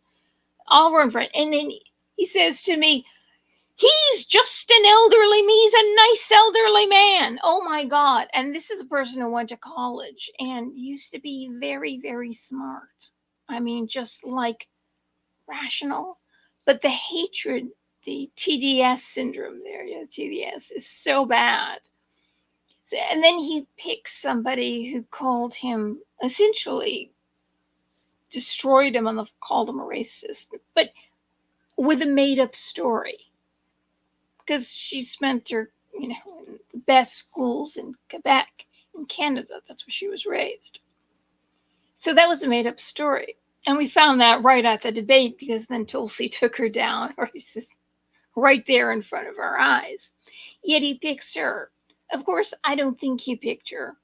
I'll run for it." And then he says to me, "He's just he's a nice elderly man." Oh my God. And this is a person who went to college and used to be very, very smart. I mean, just like rational. But the hatred, the TDS syndrome there, TDS is so bad. And then he picks somebody who called him, essentially destroyed him and called him a racist, but with a made up story. Because she spent her, in the best schools in Quebec, in Canada. That's where she was raised. So that was a made up story. And we found that right at the debate because then Tulsi took her down, or right there in front of our eyes. Yet he picks her. Of course, I don't think he picked her.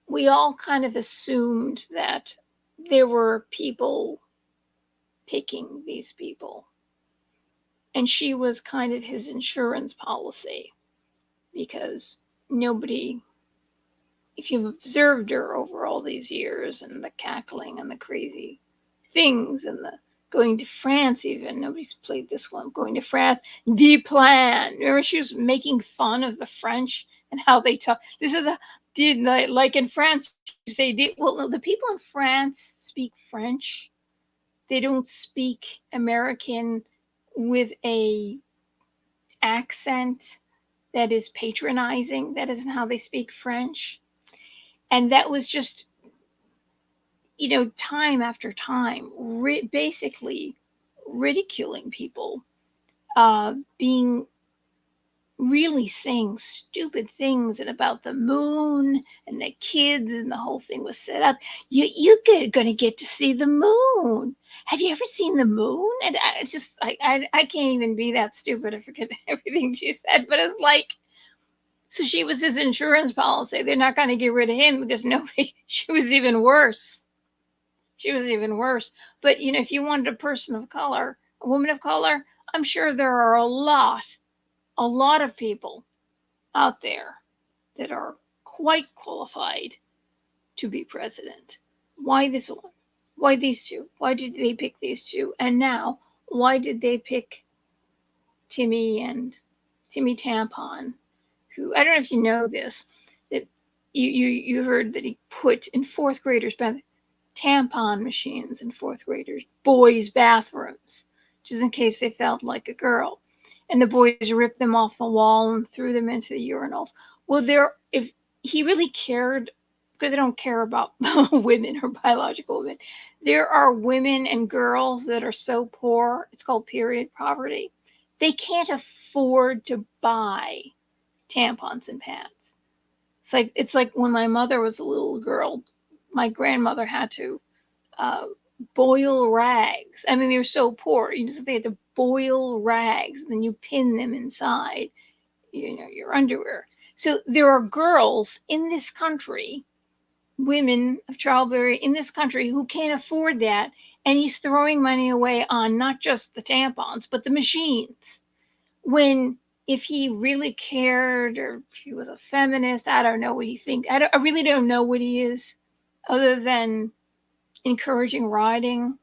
We all kind of assumed that there were people picking these people. And she was kind of his insurance policy because nobody, if you've observed her over all these years and the cackling and the crazy things and the going to France, even nobody's played this one, going to France, de plan. Remember, she was making fun of the French and how they talk. This is like in France, you say, well, no, the people in France speak French. They don't speak American with a accent that is patronizing. That isn't how they speak French. And that was just, time after time, basically ridiculing people, being really saying stupid things and about the moon and the kids, and the whole thing was set up. You're gonna get to see the moon. Have you ever seen the moon? And I can't even be that stupid. I forget everything she said, but it's like, so she was his insurance policy. They're not going to get rid of him because nobody. She was even worse. She was even worse. But if you wanted a person of color, a woman of color, I'm sure there are a lot of people out there that are quite qualified to be president. Why this one? Why these two? Why did they pick these two? And now, why did they pick Timmy Tampon? Who, I don't know if you know this, that you heard that he put in fourth graders' tampon machines in fourth graders' boys' bathrooms, just in case they felt like a girl. And the boys ripped them off the wall and threw them into the urinals. Well, if he really cared, because they don't care about women or biological women, there are women and girls that are so poor, it's called period poverty, they can't afford to buy tampons and pads. It's like when my mother was a little girl, my grandmother had to boil rags. I mean, they were so poor. They had to boil rags, and then you pin them inside, your underwear. So there are girls in this country, women of childbearing in this country, who can't afford that, and he's throwing money away on not just the tampons, but the machines. When if he really cared, or if he was a feminist, I don't know what he thinks. I really don't know what he is, other than encouraging rioting.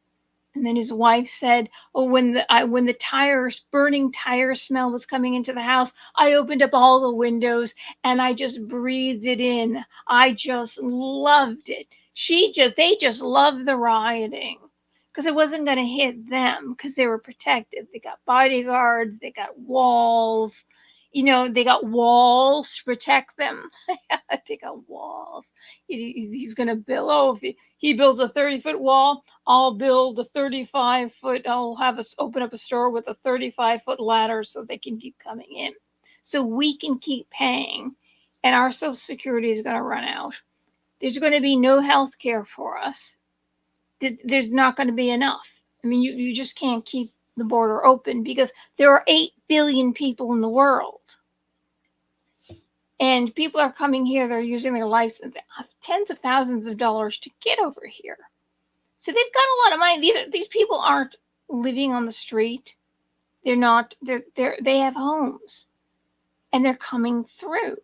And then his wife said, "Oh, when the burning tire smell was coming into the house, I opened up all the windows and I just breathed it in. I just loved it." They just loved the rioting because it wasn't going to hit them because they were protected. They got bodyguards, they got walls. They got walls to protect them. They got walls. He's going to build. If he builds a 30-foot wall, I'll build a 35-foot. I'll have us open up a store with a 35-foot ladder so they can keep coming in. So we can keep paying, and our Social Security is going to run out. There's going to be no health care for us. There's not going to be enough. I mean, you just can't keep the border open because there are 8 billion people in the world. And people are coming here, they're using their lives, tens of thousands of dollars to get over here. So they've got a lot of money. These people aren't living on the street. They have homes, and they're coming through.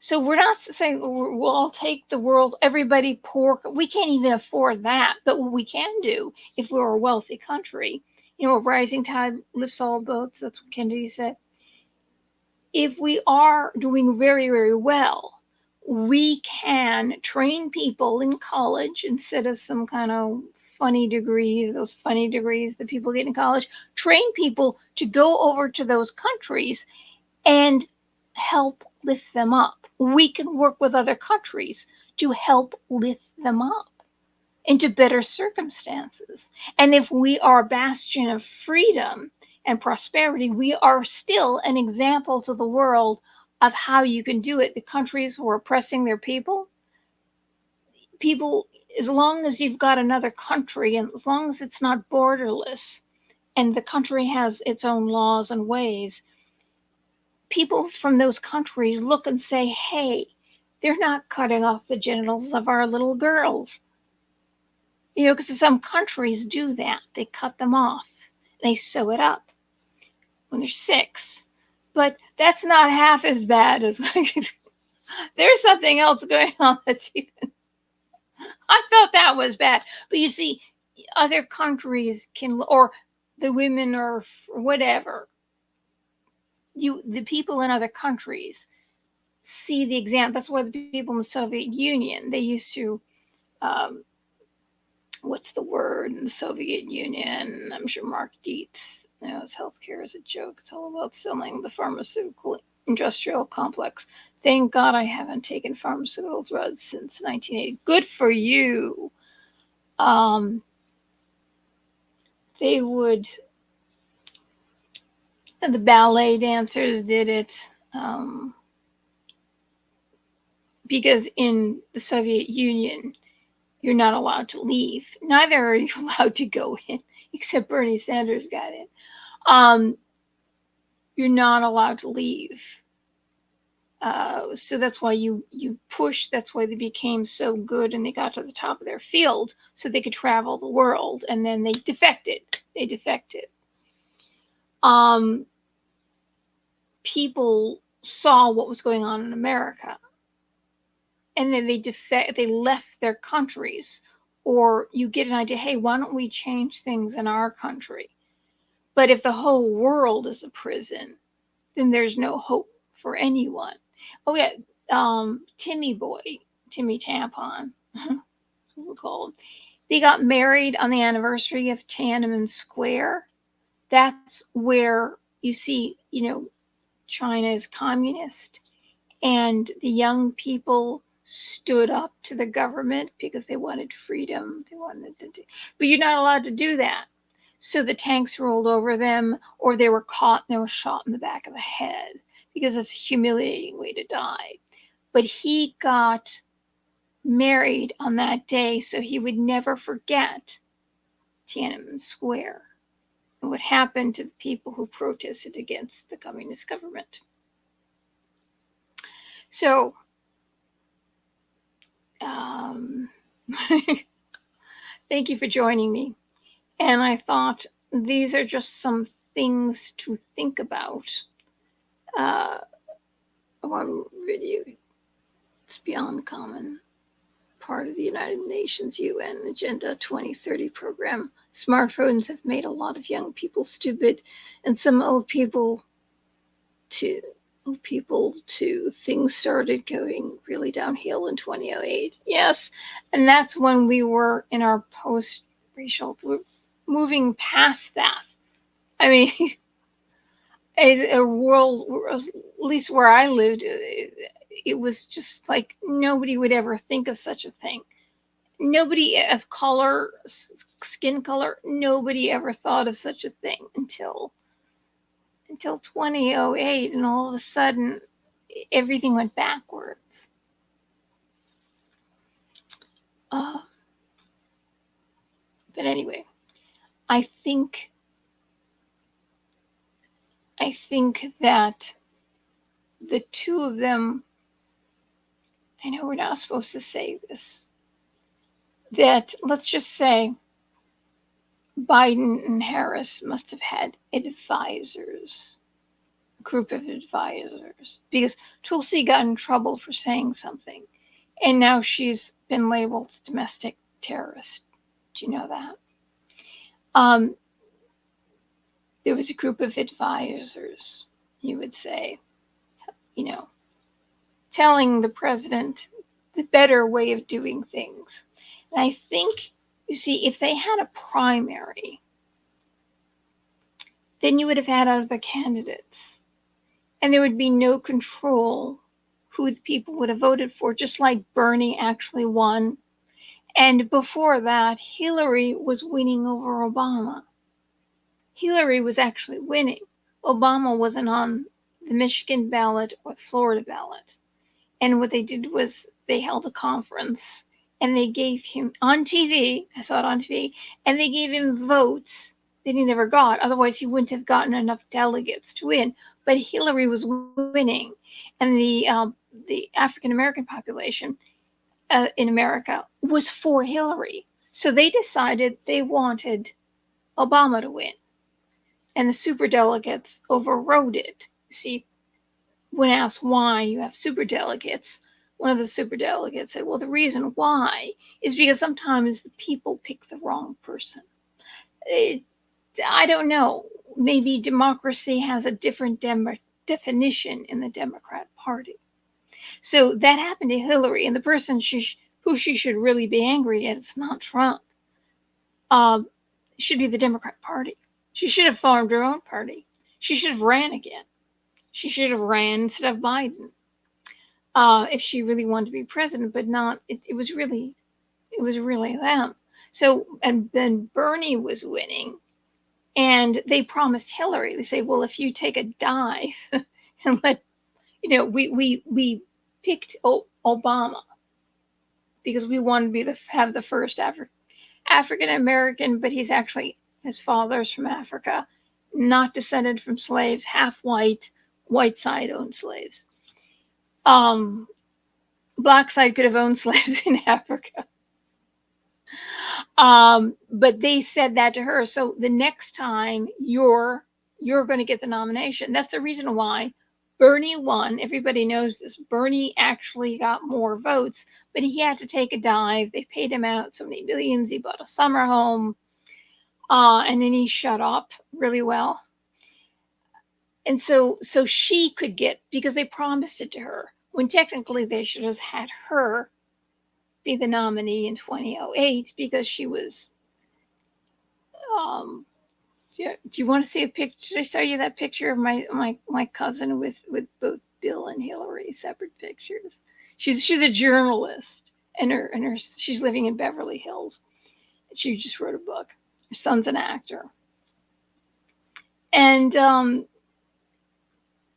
So we're not saying we'll all take the world, everybody poor. We can't even afford that. But what we can do, if we're a wealthy country, a rising tide lifts all boats. That's what Kennedy said. If we are doing very, very well, we can train people in college instead of some kind of funny degrees, those funny degrees that people get in college, train people to go over to those countries and help lift them up. We can work with other countries to help lift them up into better circumstances. And if we are a bastion of freedom and prosperity, we are still an example to the world of how you can do it. The countries who are oppressing their people, as long as you've got another country, and as long as it's not borderless, and the country has its own laws and ways, people from those countries look and say, hey, they're not cutting off the genitals of our little girls. Because some countries do that. They cut them off. They sew it up when they're 6. But that's not half as bad as there's something else going on that's even. I thought that was bad. But you see, other countries can, or the women or whatever, the people in other countries see the example. That's why the people in the Soviet Union, they used to, what's the word in the Soviet Union? I'm sure Mark Dietz No, it's healthcare is a joke. It's all about selling the pharmaceutical industrial complex. Thank God I haven't taken pharmaceutical drugs since 1980. Good for you. Um, they would, and the ballet dancers did it um, because in the Soviet Union, you're not allowed to leave. Neither are you allowed to go in, except Bernie Sanders got in. You're not allowed to leave. So that's why you push. That's why they became so good, and they got to the top of their field, so they could travel the world. And then they defected. They defected. Um, People saw what was going on in America, and then they left their countries. Or you get an idea, hey, why don't we change things in our country? But if the whole world is a prison, then there's no hope for anyone. Oh yeah, Timmy Tampon, we'll call him. They got married on the anniversary of Tiananmen Square. That's where you see, China is communist, and the young people stood up to the government because they wanted freedom. But you're not allowed to do that. So the tanks rolled over them, or they were caught and they were shot in the back of the head, because it's a humiliating way to die. But he got married on that day so he would never forget Tiananmen Square and what happened to the people who protested against the communist government. So, thank you for joining me. And I thought these are just some things to think about. One video, it's beyond common, part of the United Nations UN Agenda 2030 program. Smartphones have made a lot of young people stupid, and some old people too. Things started going really downhill in 2008. Yes, and that's when we were in our post-racial. We're moving past that. I mean, a world, at least where I lived, it was just like nobody would ever think of such a thing. Nobody of color, skin color, nobody ever thought of such a thing until 2008, and all of a sudden everything went backwards. But anyway, I think that the two of them, I know we're not supposed to say this, that let's just say Biden and Harris must have had advisors, a group of advisors, because Tulsi got in trouble for saying something, and now she's been labeled domestic terrorist. Do you know that? There was a group of advisors, you would say, telling the president the better way of doing things. And I think, you see, if they had a primary, then you would have had other candidates, and there would be no control who the people would have voted for, just like Bernie actually won. And before that, Hillary was winning over Obama. Hillary was actually winning. Obama wasn't on the Michigan ballot or the Florida ballot. And what they did was they held a conference, and they gave him on TV, I saw it on TV, and they gave him votes that he never got. Otherwise, he wouldn't have gotten enough delegates to win. But Hillary was winning, and the African American population in America was for Hillary. So they decided they wanted Obama to win, and the superdelegates overrode it. See, when asked why you have superdelegates, one of the superdelegates said, well, the reason why is because sometimes the people pick the wrong person. I don't know. Maybe democracy has a different definition in the Democrat Party. So that happened to Hillary, and the person who she should really be angry at is not Trump. It should be the Democrat Party. She should have formed her own party. She should have ran again. She should have ran instead of Biden, if she really wanted to be president. But not. It was really them. So, and then Bernie was winning, and they promised Hillary. They say, well, if you take a dive and let, we picked Obama because we wanted to have the first African American, but he's actually, his father's from Africa, not descended from slaves, half white, white side owned slaves. Black side could have owned slaves in Africa. But they said that to her. So the next time you're going to get the nomination. That's the reason why Bernie won. Everybody knows this. Bernie actually got more votes, but he had to take a dive. They paid him out so many millions. He bought a summer home, and then he shut up really well. And so she could get, because they promised it to her, when technically they should have had her be the nominee in 2008 because she was. Do you want to see a picture? Did I show you that picture of my cousin with both Bill and Hillary, separate pictures? She's a journalist, and her she's living in Beverly Hills. She just wrote a book. Her son's an actor, and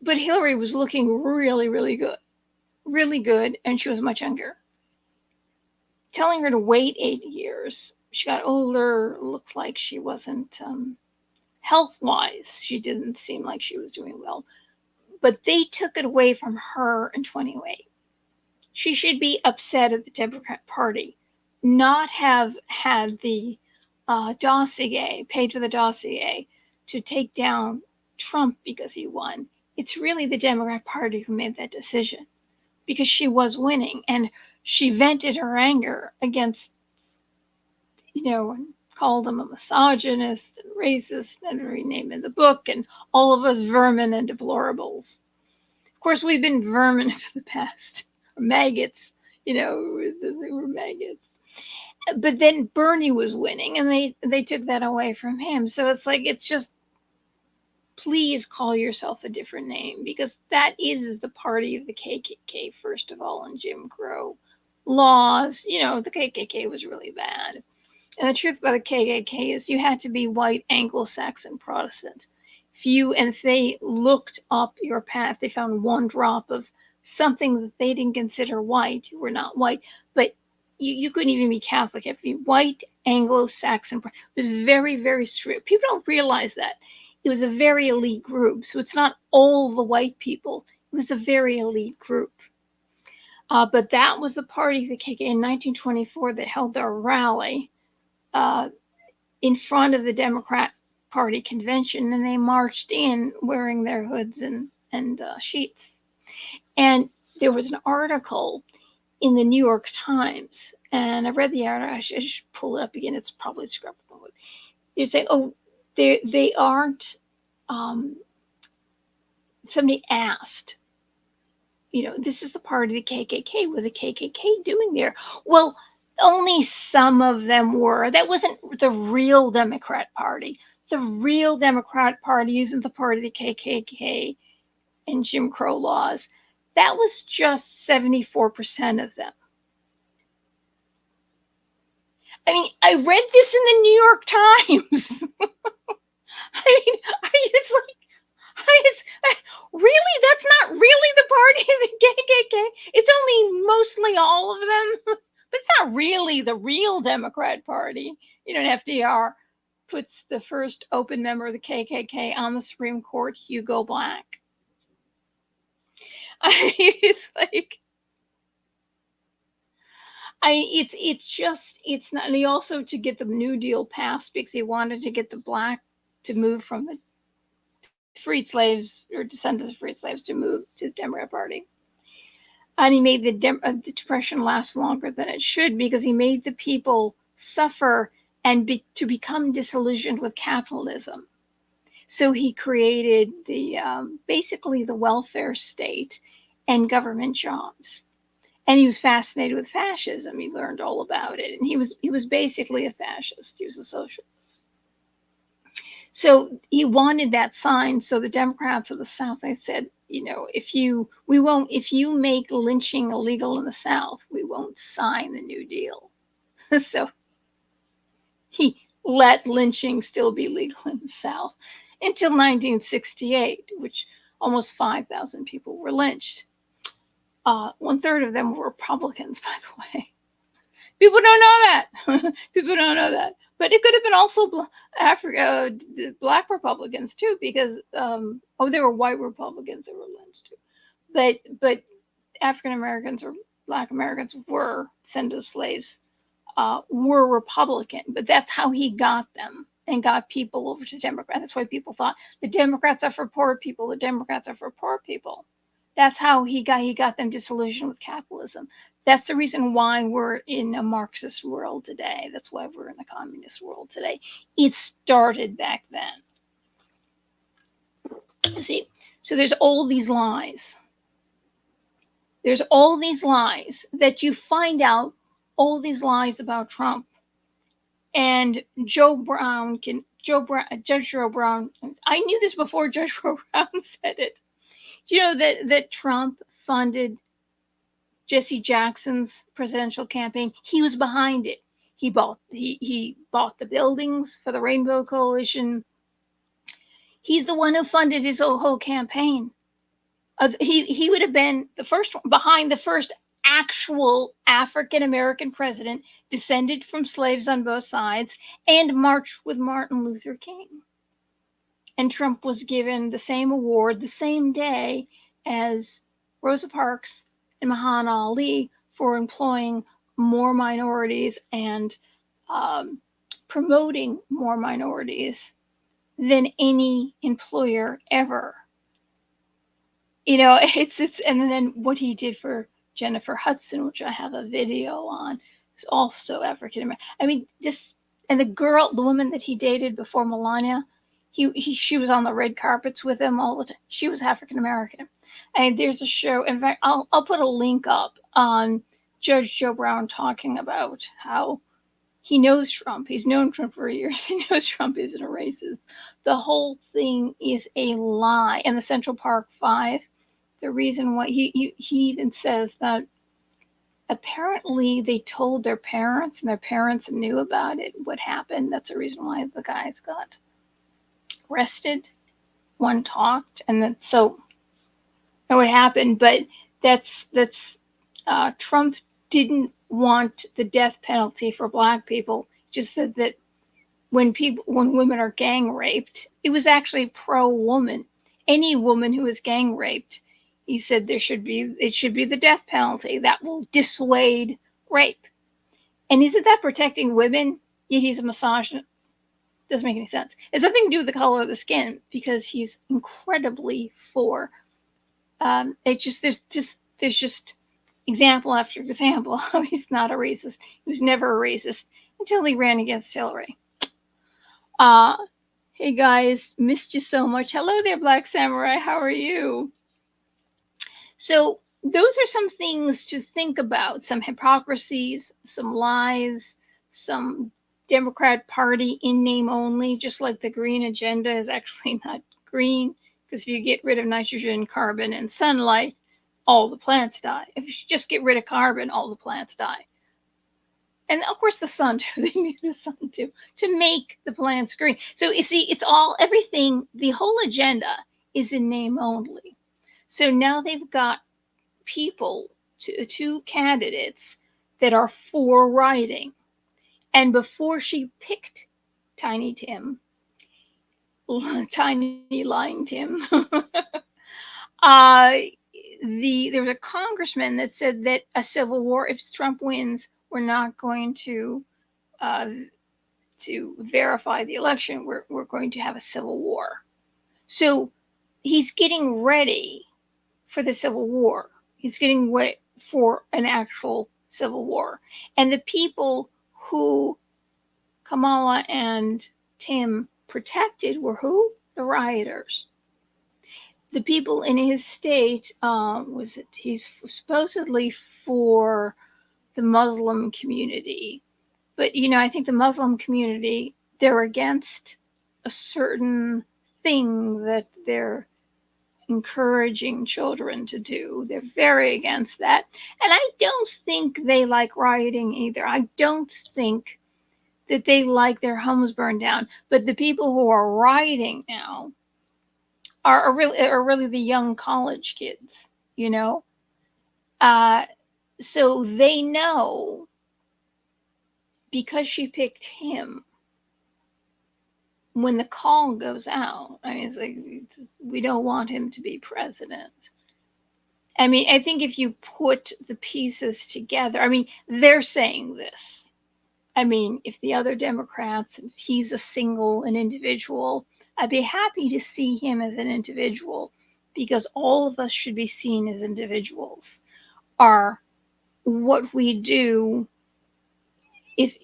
but Hillary was looking really good, and she was much younger. Telling her to wait 8 years, she got older. Looked like she wasn't. Health-wise, she didn't seem like she was doing well. But they took it away from her in 2008. She should be upset at the Democrat Party, not have had the dossier, paid for the dossier to take down Trump because he won. It's really the Democrat Party who made that decision because she was winning. And she vented her anger against, called him a misogynist and racist and every name in the book, and all of us vermin and deplorables. Of course, we've been vermin for the past, or maggots, they were maggots. But then Bernie was winning, and they took that away from him. So it's just, please call yourself a different name, because that is the party of the KKK, first of all, and Jim Crow laws. The KKK was really bad. And the truth about the KKK is you had to be white Anglo-Saxon Protestant. If they looked up your path, they found one drop of something that they didn't consider white, you were not white. But you couldn't even be Catholic. You have to be white Anglo-Saxon. It was very, very strict. People don't realize that. It was a very elite group. So it's not all the white people. It was a very elite group. But that was the party of the KKK in 1924 that held their rally in front of the Democrat Party convention, and they marched in wearing their hoods and sheets. And there was an article in the New York Times, and I read the article. I should pull it up again. It's probably scrubbed. They say, they aren't. Somebody asked, this is the party of the KKK. What are the KKK doing there? Well, only some of them were. That wasn't the real Democrat Party. The real Democrat Party isn't the party of the KKK and Jim Crow laws. That was just 74% of them. I mean, I read this in the New York Times. Really? That's not really the party of the KKK? It's only mostly all of them. But it's not really the real Democrat Party. FDR puts the first open member of the KKK on the Supreme Court, Hugo Black. It's not. And he also, to get the New Deal passed, because he wanted to get the black to move from the freed slaves or descendants of freed slaves to move to the Democrat Party. And he made the Depression last longer than it should, because he made the people suffer and to become disillusioned with capitalism. So he created basically the welfare state and government jobs. And he was fascinated with fascism. He learned all about it. And he was basically a fascist. He was a socialist. So he wanted that sign. So the Democrats of the South, they said, if you make lynching illegal in the South, we won't sign the New Deal. So he let lynching still be legal in the South until 1968, which almost 5,000 people were lynched. 1/3 of them were Republicans, by the way. People don't know that. People don't know that. But it could have been also black Republicans too, because there were white Republicans that were lynched too. But African Americans or Black Americans were descendants of slaves, were Republican. But that's how he got them and got people over to Democrat. That's why people thought the Democrats are for poor people. The Democrats are for poor people. That's how he got them disillusioned with capitalism. That's the reason why we're in a Marxist world today. That's why we're in a communist world today. It started back then. See, so there's all these lies. There's all these lies that you find out, all these lies about Trump. And Judge Joe Brown, I knew this before Judge Joe Brown said it. Do you know that Trump funded Jesse Jackson's presidential campaign? He was behind it. He bought the buildings for the Rainbow Coalition. He's the one who funded his whole campaign. He would have been the first one behind the first actual African American president, descended from slaves on both sides, and marched with Martin Luther King. And Trump was given the same award the same day as Rosa Parks and Muhammad Ali for employing more minorities and promoting more minorities than any employer ever. It's and then what he did for Jennifer Hudson, which I have a video on, is also African American. I mean, and the woman that he dated before Melania, she was on the red carpets with him all the time. She was African American. And there's a show. In fact, I'll put a link up on Judge Joe Brown talking about how he knows Trump. He's known Trump for years. He knows Trump isn't a racist. The whole thing is a lie. And the Central Park Five, the reason why he even says that apparently they told their parents and their parents knew about it, what happened. That's the reason why the guys got arrested. One talked, and then so what happened. But that's Trump didn't want the death penalty for black people. Just said that when women are gang raped, it was actually pro-woman. Any woman who is gang raped, he said it should be the death penalty. That will dissuade rape. And isn't that protecting women? Yet he's a misogynist. Doesn't make any sense. It's nothing to do with the color of the skin, because he's incredibly for. There's just example after example how he's not a racist. He was never a racist until he ran against Hillary. Hey guys, missed you so much. Hello there, Black Samurai. How are you? So those are some things to think about. Some hypocrisies, some lies, some Democrat Party in name only, just like the green agenda is actually not green, because if you get rid of nitrogen, carbon, and sunlight, all the plants die. If you just get rid of carbon, all the plants die. And of course the sun too, they need the sun too, to make the plants green. So you see, everything, the whole agenda is in name only. So now they've got people, two candidates that are for writing. And before she picked Tiny Tim, Tiny Lying Tim, there was a congressman that said that a civil war, if Trump wins, we're not going to verify the election. We're going to have a civil war. So he's getting ready for the civil war. He's getting ready for an actual civil war. And the people who Kamala and Tim protected were who? The rioters. The people in his state, he's supposedly for the Muslim community. But, I think the Muslim community, they're against a certain thing that they're encouraging children to do. They're very against that. And I don't think they like rioting either. I don't think that they like their homes burned down. But the people who are rioting now are really the young college kids, you know? Uh, so they know because she picked him, when the call goes out, I mean, it's like, we don't want him to be president. I mean, I think if you put the pieces together, I mean, they're saying this. I mean, if the other Democrats, if he's an individual, I'd be happy to see him as an individual, because all of us should be seen as individuals. Are what we do, if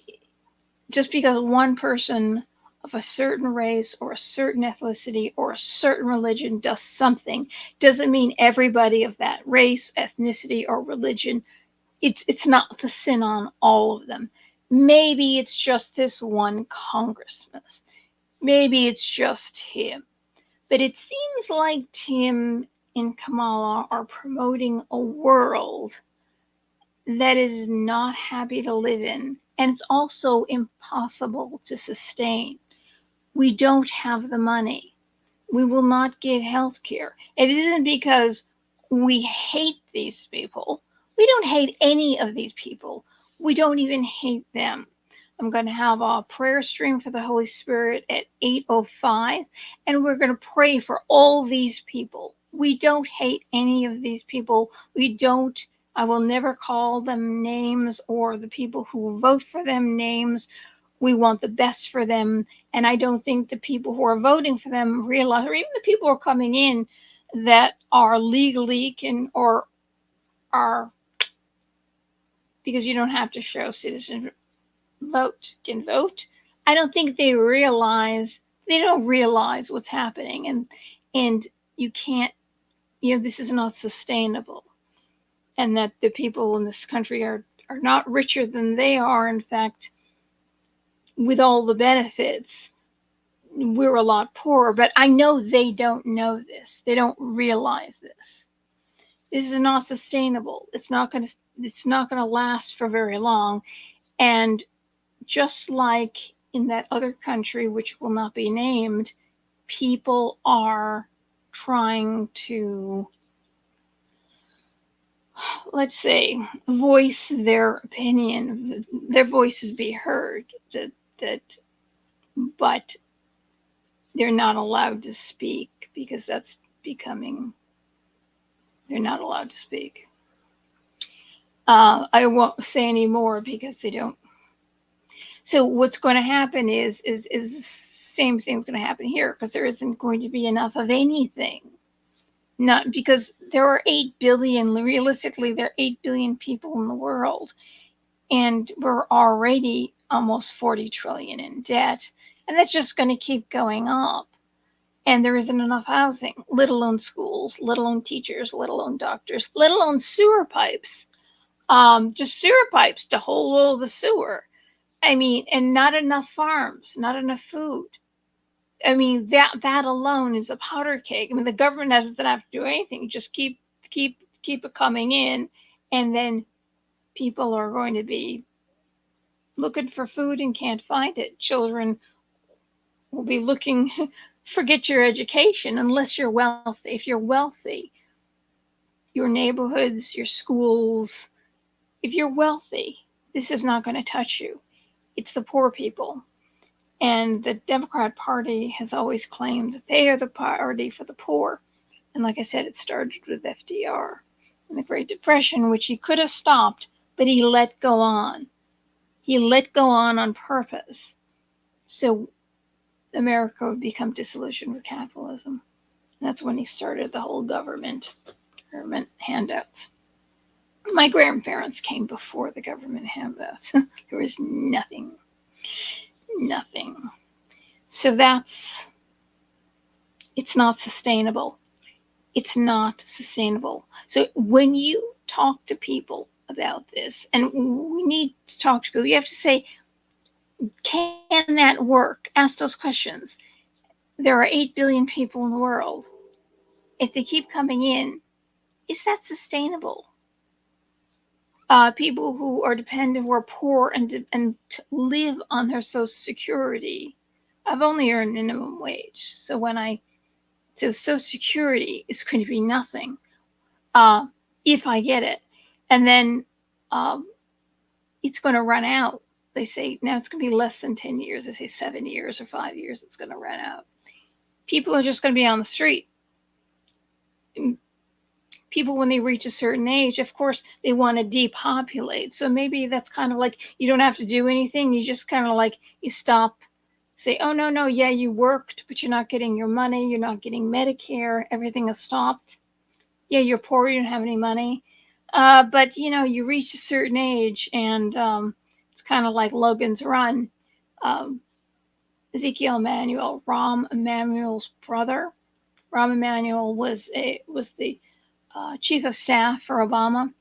just because one person of a certain race or a certain ethnicity or a certain religion does something, doesn't mean everybody of that race, ethnicity, or religion, it's not the sin on all of them. Maybe it's just this one congressman. Maybe it's just him. But it seems like Tim and Kamala are promoting a world that is not happy to live in, and it's also impossible to sustain. We don't have the money. We will not get health care. It isn't because we hate these people. We don't hate any of these people. We don't even hate them. I'm going to have a prayer stream for the Holy Spirit at 8:05, and we're going to pray for all these people. We don't hate any of these people. I will never call them names or the people who vote for them names. We want the best for them. And I don't think the people who are voting for them realize, or even the people who are coming in that are legally or are, because you don't have to show citizen can vote. I don't think they don't realize what's happening, and you can't, this is not sustainable. And that the people in this country are not richer than they are. In fact, with all the benefits, we're a lot poorer. But I know they don't know this. They don't realize this. This is not sustainable. It's not going to last for very long. And just like in that other country, which will not be named, people are trying to, let's say, voice their opinion, their voices be heard, but they're not allowed to speak, because they're not allowed to speak. I won't say any more because they don't. So what's going to happen is the same thing's going to happen here, because there isn't going to be enough of anything. Not because there are 8 billion, realistically, there are 8 billion people in the world, and we're already almost 40 trillion in debt, and that's just going to keep going up. And there isn't enough housing, let alone schools, let alone teachers, let alone doctors, let alone sewer pipes. Just sewer pipes to hold all the sewer. I mean, and not enough farms, not enough food. I mean, that alone is a powder keg. I mean, the government doesn't have to do anything; just keep it coming in, and then people are going to be looking for food and can't find it. Children will be looking. Forget your education unless you're wealthy. If you're wealthy, your neighborhoods, your schools. If you're wealthy, this is not going to touch you. It's the poor people. And the Democrat Party has always claimed that they are the party for the poor. And like I said, it started with FDR in the Great Depression, which he could have stopped, but he let go on. He let go on purpose. So America would become disillusioned with capitalism. And that's when he started the whole government handouts. My grandparents came before the government handouts. There was nothing. So it's not sustainable. It's not sustainable. So when you talk to people about this, and we need to talk to people, you have to say, can that work? Ask those questions. there are 8 billion people in the world. If they keep coming in, is that sustainable? People who are dependent, who are poor and live on their Social Security. I've only earned minimum wage, so Social Security is going to be nothing if I get it, and then um, it's going to run out. They say now it's going to be less than 10 years. They say 7 years or 5 years. It's going to run out. People are just going to be on the street. People, when they reach a certain age, of course, they want to depopulate. So maybe that's kind of like you don't have to do anything. You just kind of like you stop, say, oh, no, yeah, you worked, but you're not getting your money. You're not getting Medicare. Everything is stopped. Yeah, you're poor. You don't have any money. But, you reach a certain age, and it's kind of like Logan's Run. Um, Ezekiel Emanuel, Rahm Emanuel's brother. Rahm Emanuel was the chief of staff for Obama.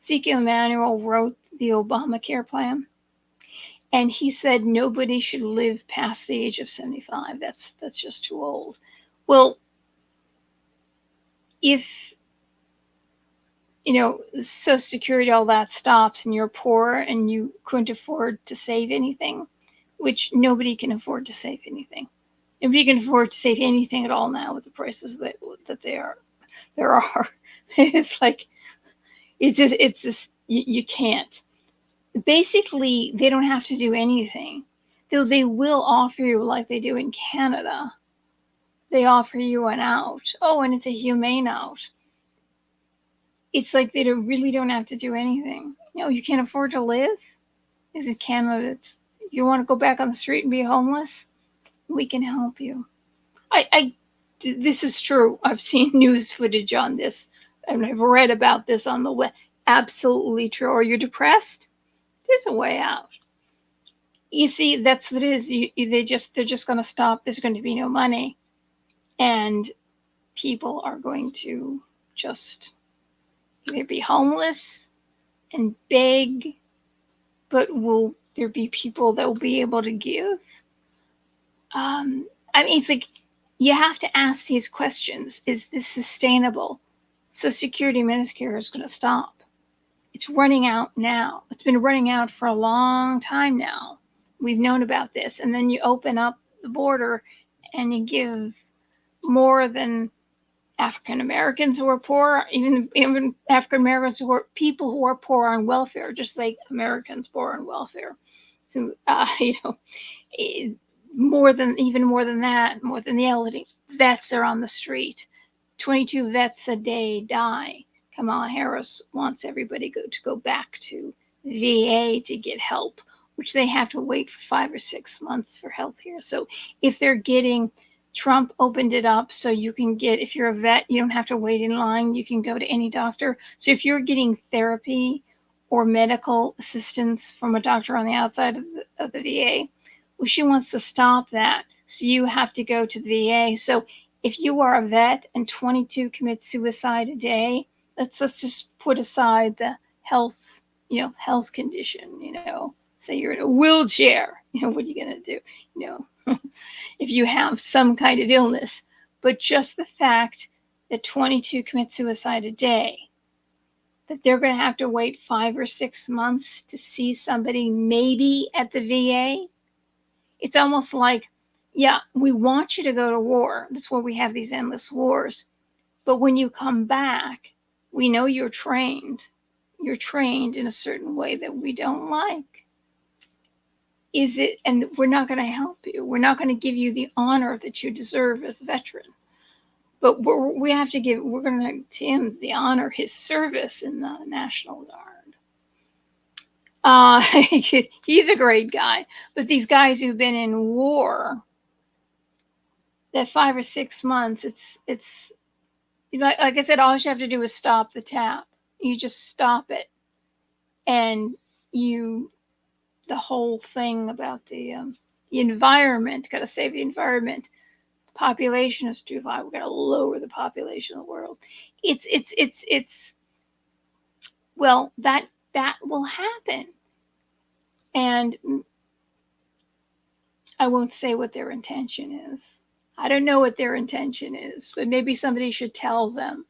Ezekiel Emanuel wrote the Obamacare plan, and he said nobody should live past the age of 75. That's just too old. Well, if Social Security, all that stops, and you're poor and you couldn't afford to save anything, which nobody can afford to save anything. Nobody can afford to save anything at all now with the prices that there are. It's like it's just you can't. Basically, they don't have to do anything. Though they will offer you, like they do in Canada, they offer you an out. Oh, and it's a humane out. It's like they really don't have to do anything. You can't afford to live. Because in Canada, you want to go back on the street and be homeless, we can help you. This is true. I've seen news footage on this, and I've read about this on the web. Absolutely true. Or you're depressed? There's a way out. You see, that's what it is. They're just going to stop. There's going to be no money, and people are going to just either be homeless and beg, but will there be people that will be able to give? It's like you have to ask these questions. Is this sustainable? So Security Medicare is going to stop. It's running out now. It's been running out for a long time now. We've known about this. And then you open up the border and you give more than African Americans who are poor, even African Americans who are people who are poor on welfare, just like Americans poor on welfare. So, more than that, more than the elderly. Vets are on the street. 22 vets a day die. Kamala Harris wants everybody to go back to VA to get help, which they have to wait for 5 or 6 months for health care. So if they're getting, Trump opened it up so you can get, if you're a vet, you don't have to wait in line. You can go to any doctor. So if you're getting therapy or medical assistance from a doctor on the outside of the VA, well, she wants to stop that. So you have to go to the VA. So if you are a vet and 22 commit suicide a day, let's just put aside the health condition. Say you're in a wheelchair. What are you gonna do? If you have some kind of illness, but just the fact that 22 commit suicide a day, that they're going to have to wait 5 or 6 months to see somebody maybe at the VA. It's almost like, yeah, we want you to go to war. That's why we have these endless wars. But when you come back, we know you're trained. You're trained in a certain way that we don't like. And we're not going to help you. We're not going to give you the honor that you deserve as a veteran. But we're going to give Tim the honor, his service in the National Guard. He's a great guy. But these guys who've been in war, that 5 or 6 months, it's like I said, all you have to do is stop the tap. You just stop it, and the whole thing about the environment, got to save the environment. The population is too high. We're going to lower the population of the world. Well, that will happen, and I won't say what their intention is. I don't know what their intention is, but maybe somebody should tell them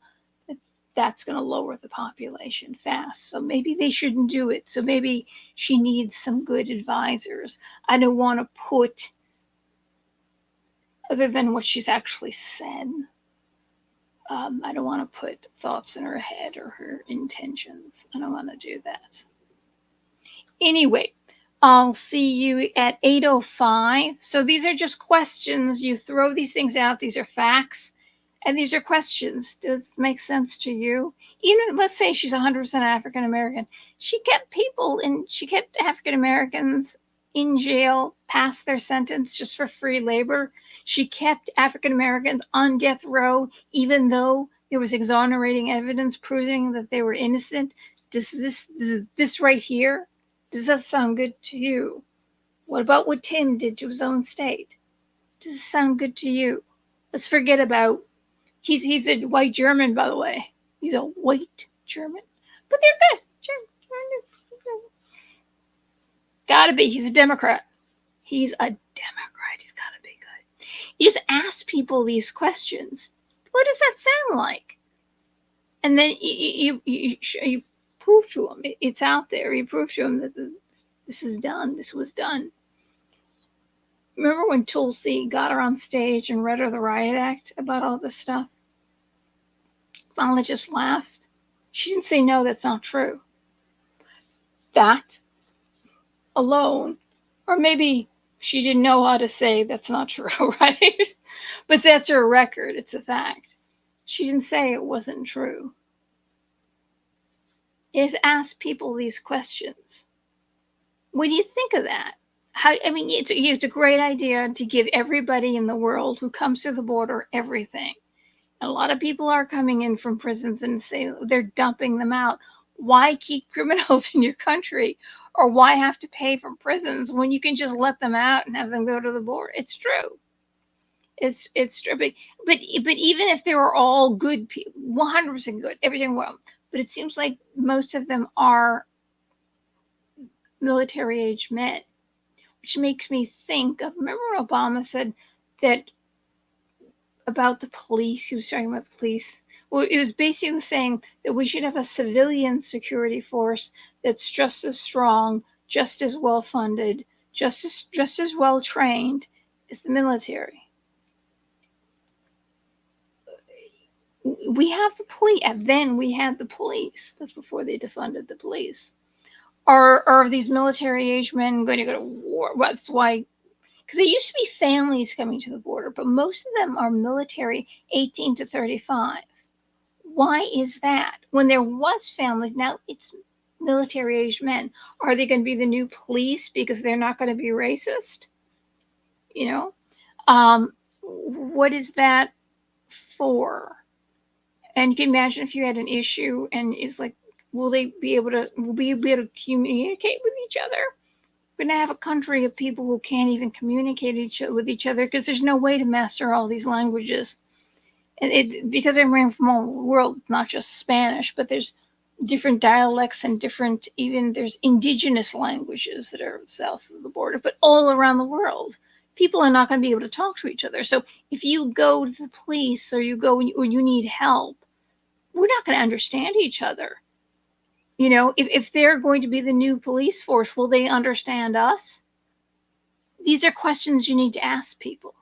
that that's going to lower the population fast. So maybe they shouldn't do it. So maybe she needs some good advisors. I don't want to put, other than what she's actually said, I don't want to put thoughts in her head or her intentions. I don't want to do that. Anyway, I'll see you at 8:05. So these are just questions. You throw these things out. These are facts. And these are questions. Does it make sense to you? Even let's say she's 100% African American. She kept African Americans in jail past their sentence just for free labor. She kept African Americans on death row, even though there was exonerating evidence proving that they were innocent. Does this right here, does that sound good to you? What about what Tim did to his own state? Does it sound good to you? Let's forget about he's a white German, by the way. He's a white German, but they're good. Gotta be. He's a Democrat. He's a Democrat. He's gotta be good. You just ask people these questions. What does that sound like? And then you prove to them it's out there. You prove to them that this is done. This was done. Remember when Tulsi got her on stage and read her the riot act about all this stuff? Kamala just laughed. She didn't say, no, that's not true. That alone, or maybe she didn't know how to say that's not true, right? But that's her record. It's a fact. She didn't say it wasn't true. Is ask people these questions. What do you think of that? It's a great idea to give everybody in the world who comes through the border everything. A lot of people are coming in from prisons and say they're dumping them out. Why keep criminals in your country, or why have to pay for prisons when you can just let them out and have them go to the border? It's true. It's true. But even if they were all good people, 100% good, everything well, but it seems like most of them are military age men, which makes me think of, remember Obama said that about the police, he was talking about the police. Well, it was basically saying that we should have a civilian security force that's just as strong, just as well funded, just as well trained as the military. We have the police, and then we had the police. That's before they defunded the police. Are these military age men going to go to war? That's why, because there used to be families coming to the border, but most of them are military 18 to 35. Why is that? When there was families, now it's military age men. Are they going to be the new police because they're not going to be racist? What is that for? And you can imagine if you had an issue and it's like, will we be able to communicate with each other? We're going to have a country of people who can't even communicate with each other because there's no way to master all these languages. And because I ran from all over the world, it's not just Spanish, but there's different dialects and there's indigenous languages that are south of the border, but all around the world. People are not going to be able to talk to each other. So if you go to the police or you need help, we're not going to understand each other. If they're going to be the new police force, will they understand us? These are questions you need to ask people.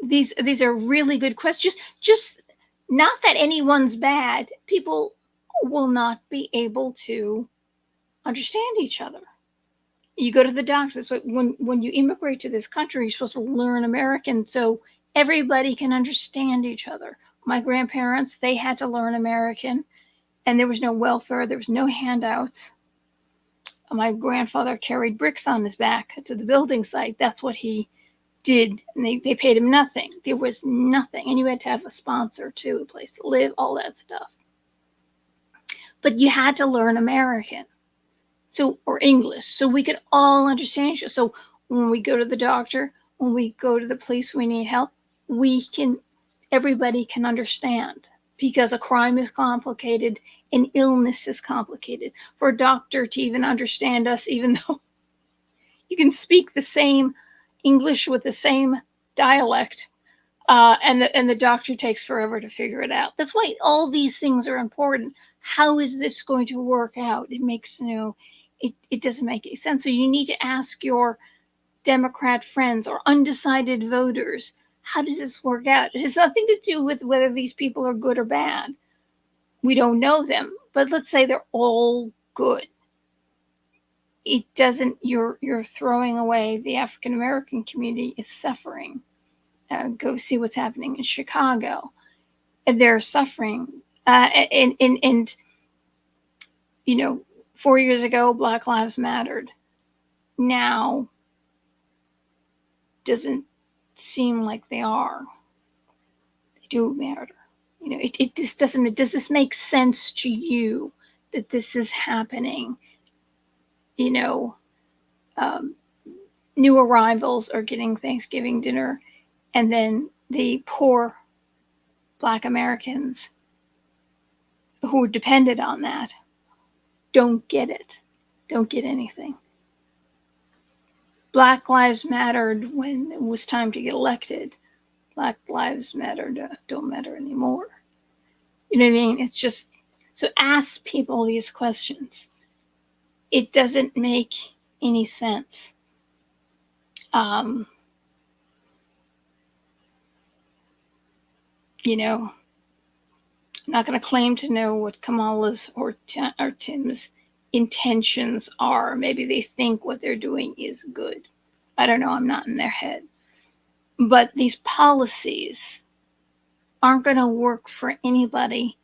These are really good questions. Just not that anyone's bad. People will not be able to understand each other. You go to the doctor. So when you immigrate to this country, you're supposed to learn American so everybody can understand each other. My grandparents, they had to learn American, and there was no welfare. There was no handouts. My grandfather carried bricks on his back to the building site. That's what he did. And they paid him nothing. There was nothing. And you had to have a sponsor too, a place to live, all that stuff. But you had to learn American. Or English, so we could all understand each other. So when we go to the doctor, when we go to the police, we need help, everybody can understand, because a crime is complicated, an illness is complicated. For a doctor to even understand us, even though you can speak the same English with the same dialect, and the doctor takes forever to figure it out. That's why all these things are important. How is this going to work out? It makes it doesn't make any sense. So you need to ask your Democrat friends or undecided voters, how does this work out? It has nothing to do with whether these people are good or bad. We don't know them, but let's say they're all good. It doesn't. You're throwing away the African American community is suffering. Go see what's happening in Chicago, and they're suffering. And 4 years ago, Black Lives Mattered. Now, doesn't seem like they are. They do matter. It just doesn't. Does this make sense to you that this is happening? New arrivals are getting Thanksgiving dinner, and then the poor Black Americans who are dependent on that don't get it, don't get anything. Black Lives mattered when it was time to get elected. Black Lives Matter don't matter anymore. You know what I mean? It's just, so ask people these questions. It doesn't make any sense. I'm not going to claim to know what Kamala's or Tim's intentions are. Maybe they think what they're doing is good. I don't know. I'm not in their head. But these policies aren't going to work for anybody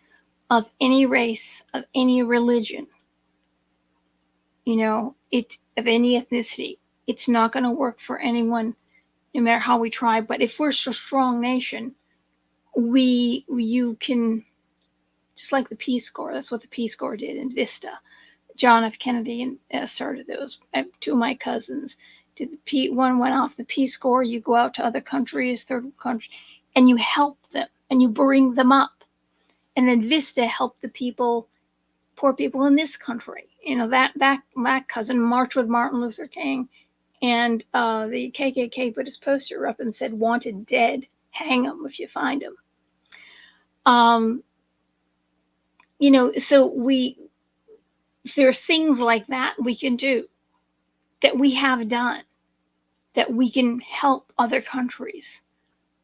of any race, of any religion, of any ethnicity. It's not going to work for anyone, no matter how we try. But if we're a strong nation, you can, just like the Peace Corps. That's what the Peace Corps did in Vista. John F. Kennedy started those. Two of my cousins did one went off the Peace Corps. You go out to other countries, third world countries, and you help them and you bring them up. And then Vista helped the poor people in this country. That cousin marched with Martin Luther King, and the KKK put his poster up and said, "Wanted dead, hang them if you find them." So there are things like that we can do, that we have done, that we can help other countries.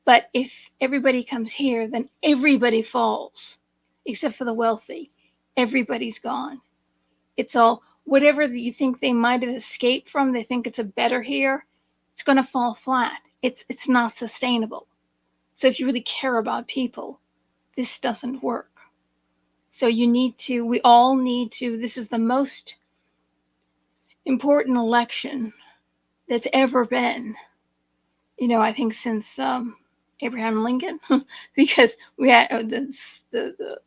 But if everybody comes here, then everybody falls, except for the wealthy. Everybody's gone. It's all, whatever you think they might have escaped from, they think it's a better here, it's going to fall flat. It's not sustainable. So if you really care about people, this doesn't work. So we all need to, this is the most important election that's ever been, I think since Abraham Lincoln, because we had the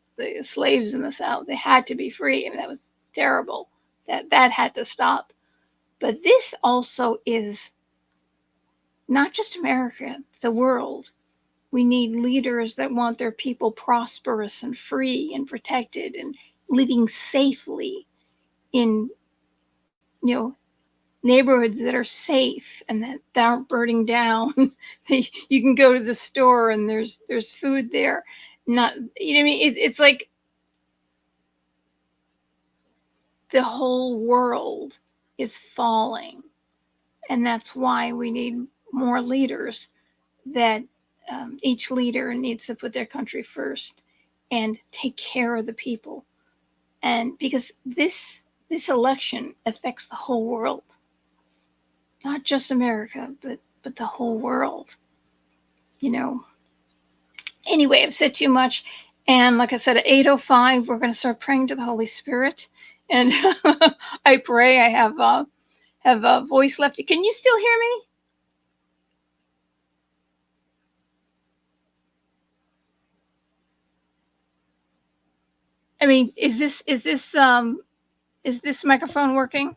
slaves in the South, they had to be free. I mean, that was terrible. That had to stop. But this also is not just America, the world. We need leaders that want their people prosperous and free and protected and living safely in, neighborhoods that are safe and that aren't burning down. You can go to the store and there's food there. Not, I mean? It's like the whole world is falling, and that's why we need more leaders. That each leader needs to put their country first and take care of the people, and because this election affects the whole world, not just America, but the whole world. Anyway, I've said too much, and like I said, at 8:05 we're going to start praying to the Holy Spirit, and I pray I have a voice left. Can you still hear me? I mean, is this microphone working?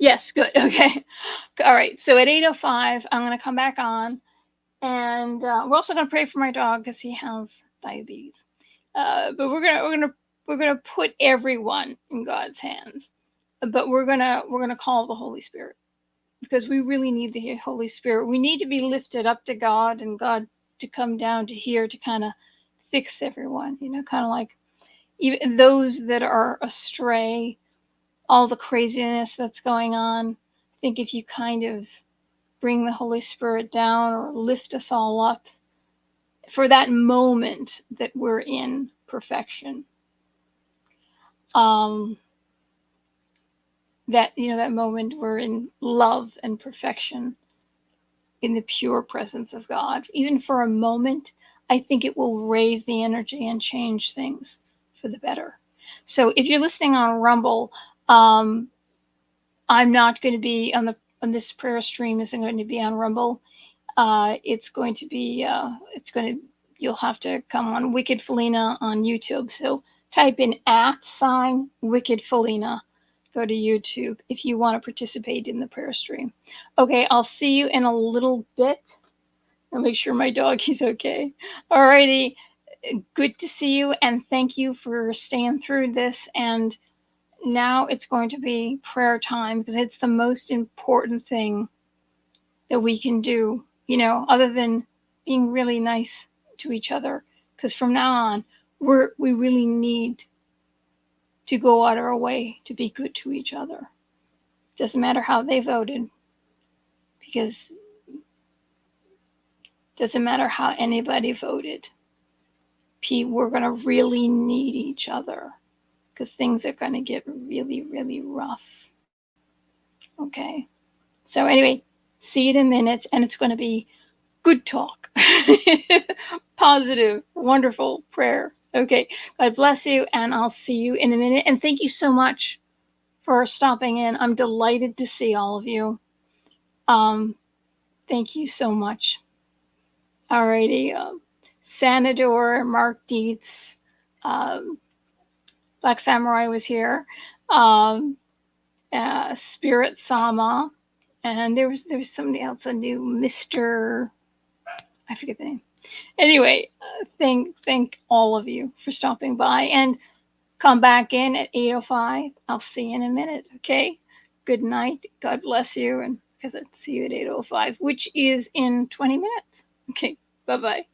Yes, good. Okay. All right. So at 8:05, I'm going to come back on, and we're also going to pray for my dog because he has diabetes. But we're gonna put everyone in God's hands. but we're gonna call the Holy Spirit, because we really need the Holy Spirit. We need to be lifted up to God, and God to come down to here to kind of fix everyone, kind of like even those that are astray, all the craziness that's going on. I think if you kind of bring the Holy Spirit down or lift us all up for that moment that we're in perfection, that moment we're in love and perfection, in the pure presence of God, even for a moment, I think it will raise the energy and change things for the better. So if you're listening on Rumble, I'm not going to be on this prayer stream isn't going to be on Rumble. It's going to be you'll have to come on Wicked Felina on YouTube. So type in @Wicked Felina. Go to YouTube if you want to participate in the prayer stream. Okay, I'll see you in a little bit. I'll make sure my doggy's okay. Alrighty, good to see you, and thank you for staying through this. And now it's going to be prayer time, because it's the most important thing that we can do, other than being really nice to each other. Because from now on, we really need to go out of our way to be good to each other. Doesn't matter how they voted, because doesn't matter how anybody voted. We're going to really need each other, because things are going to get really, really rough. Okay. So anyway, see you in a minute, and it's going to be good talk. Positive, wonderful prayer. Okay. God bless you, and I'll see you in a minute. And thank you so much for stopping in. I'm delighted to see all of you. Thank you so much. Alrighty. Sanador, Mark Dietz, Black Samurai was here, Spirit Sama, and there was somebody else, a new Mr. I forget the name. Anyway, thank all of you for stopping by, and come back in at 8:05. I'll see you in a minute. Okay. Good night. God bless you, and because I'll see you at 8:05, which is in 20 minutes. Okay. Bye-bye.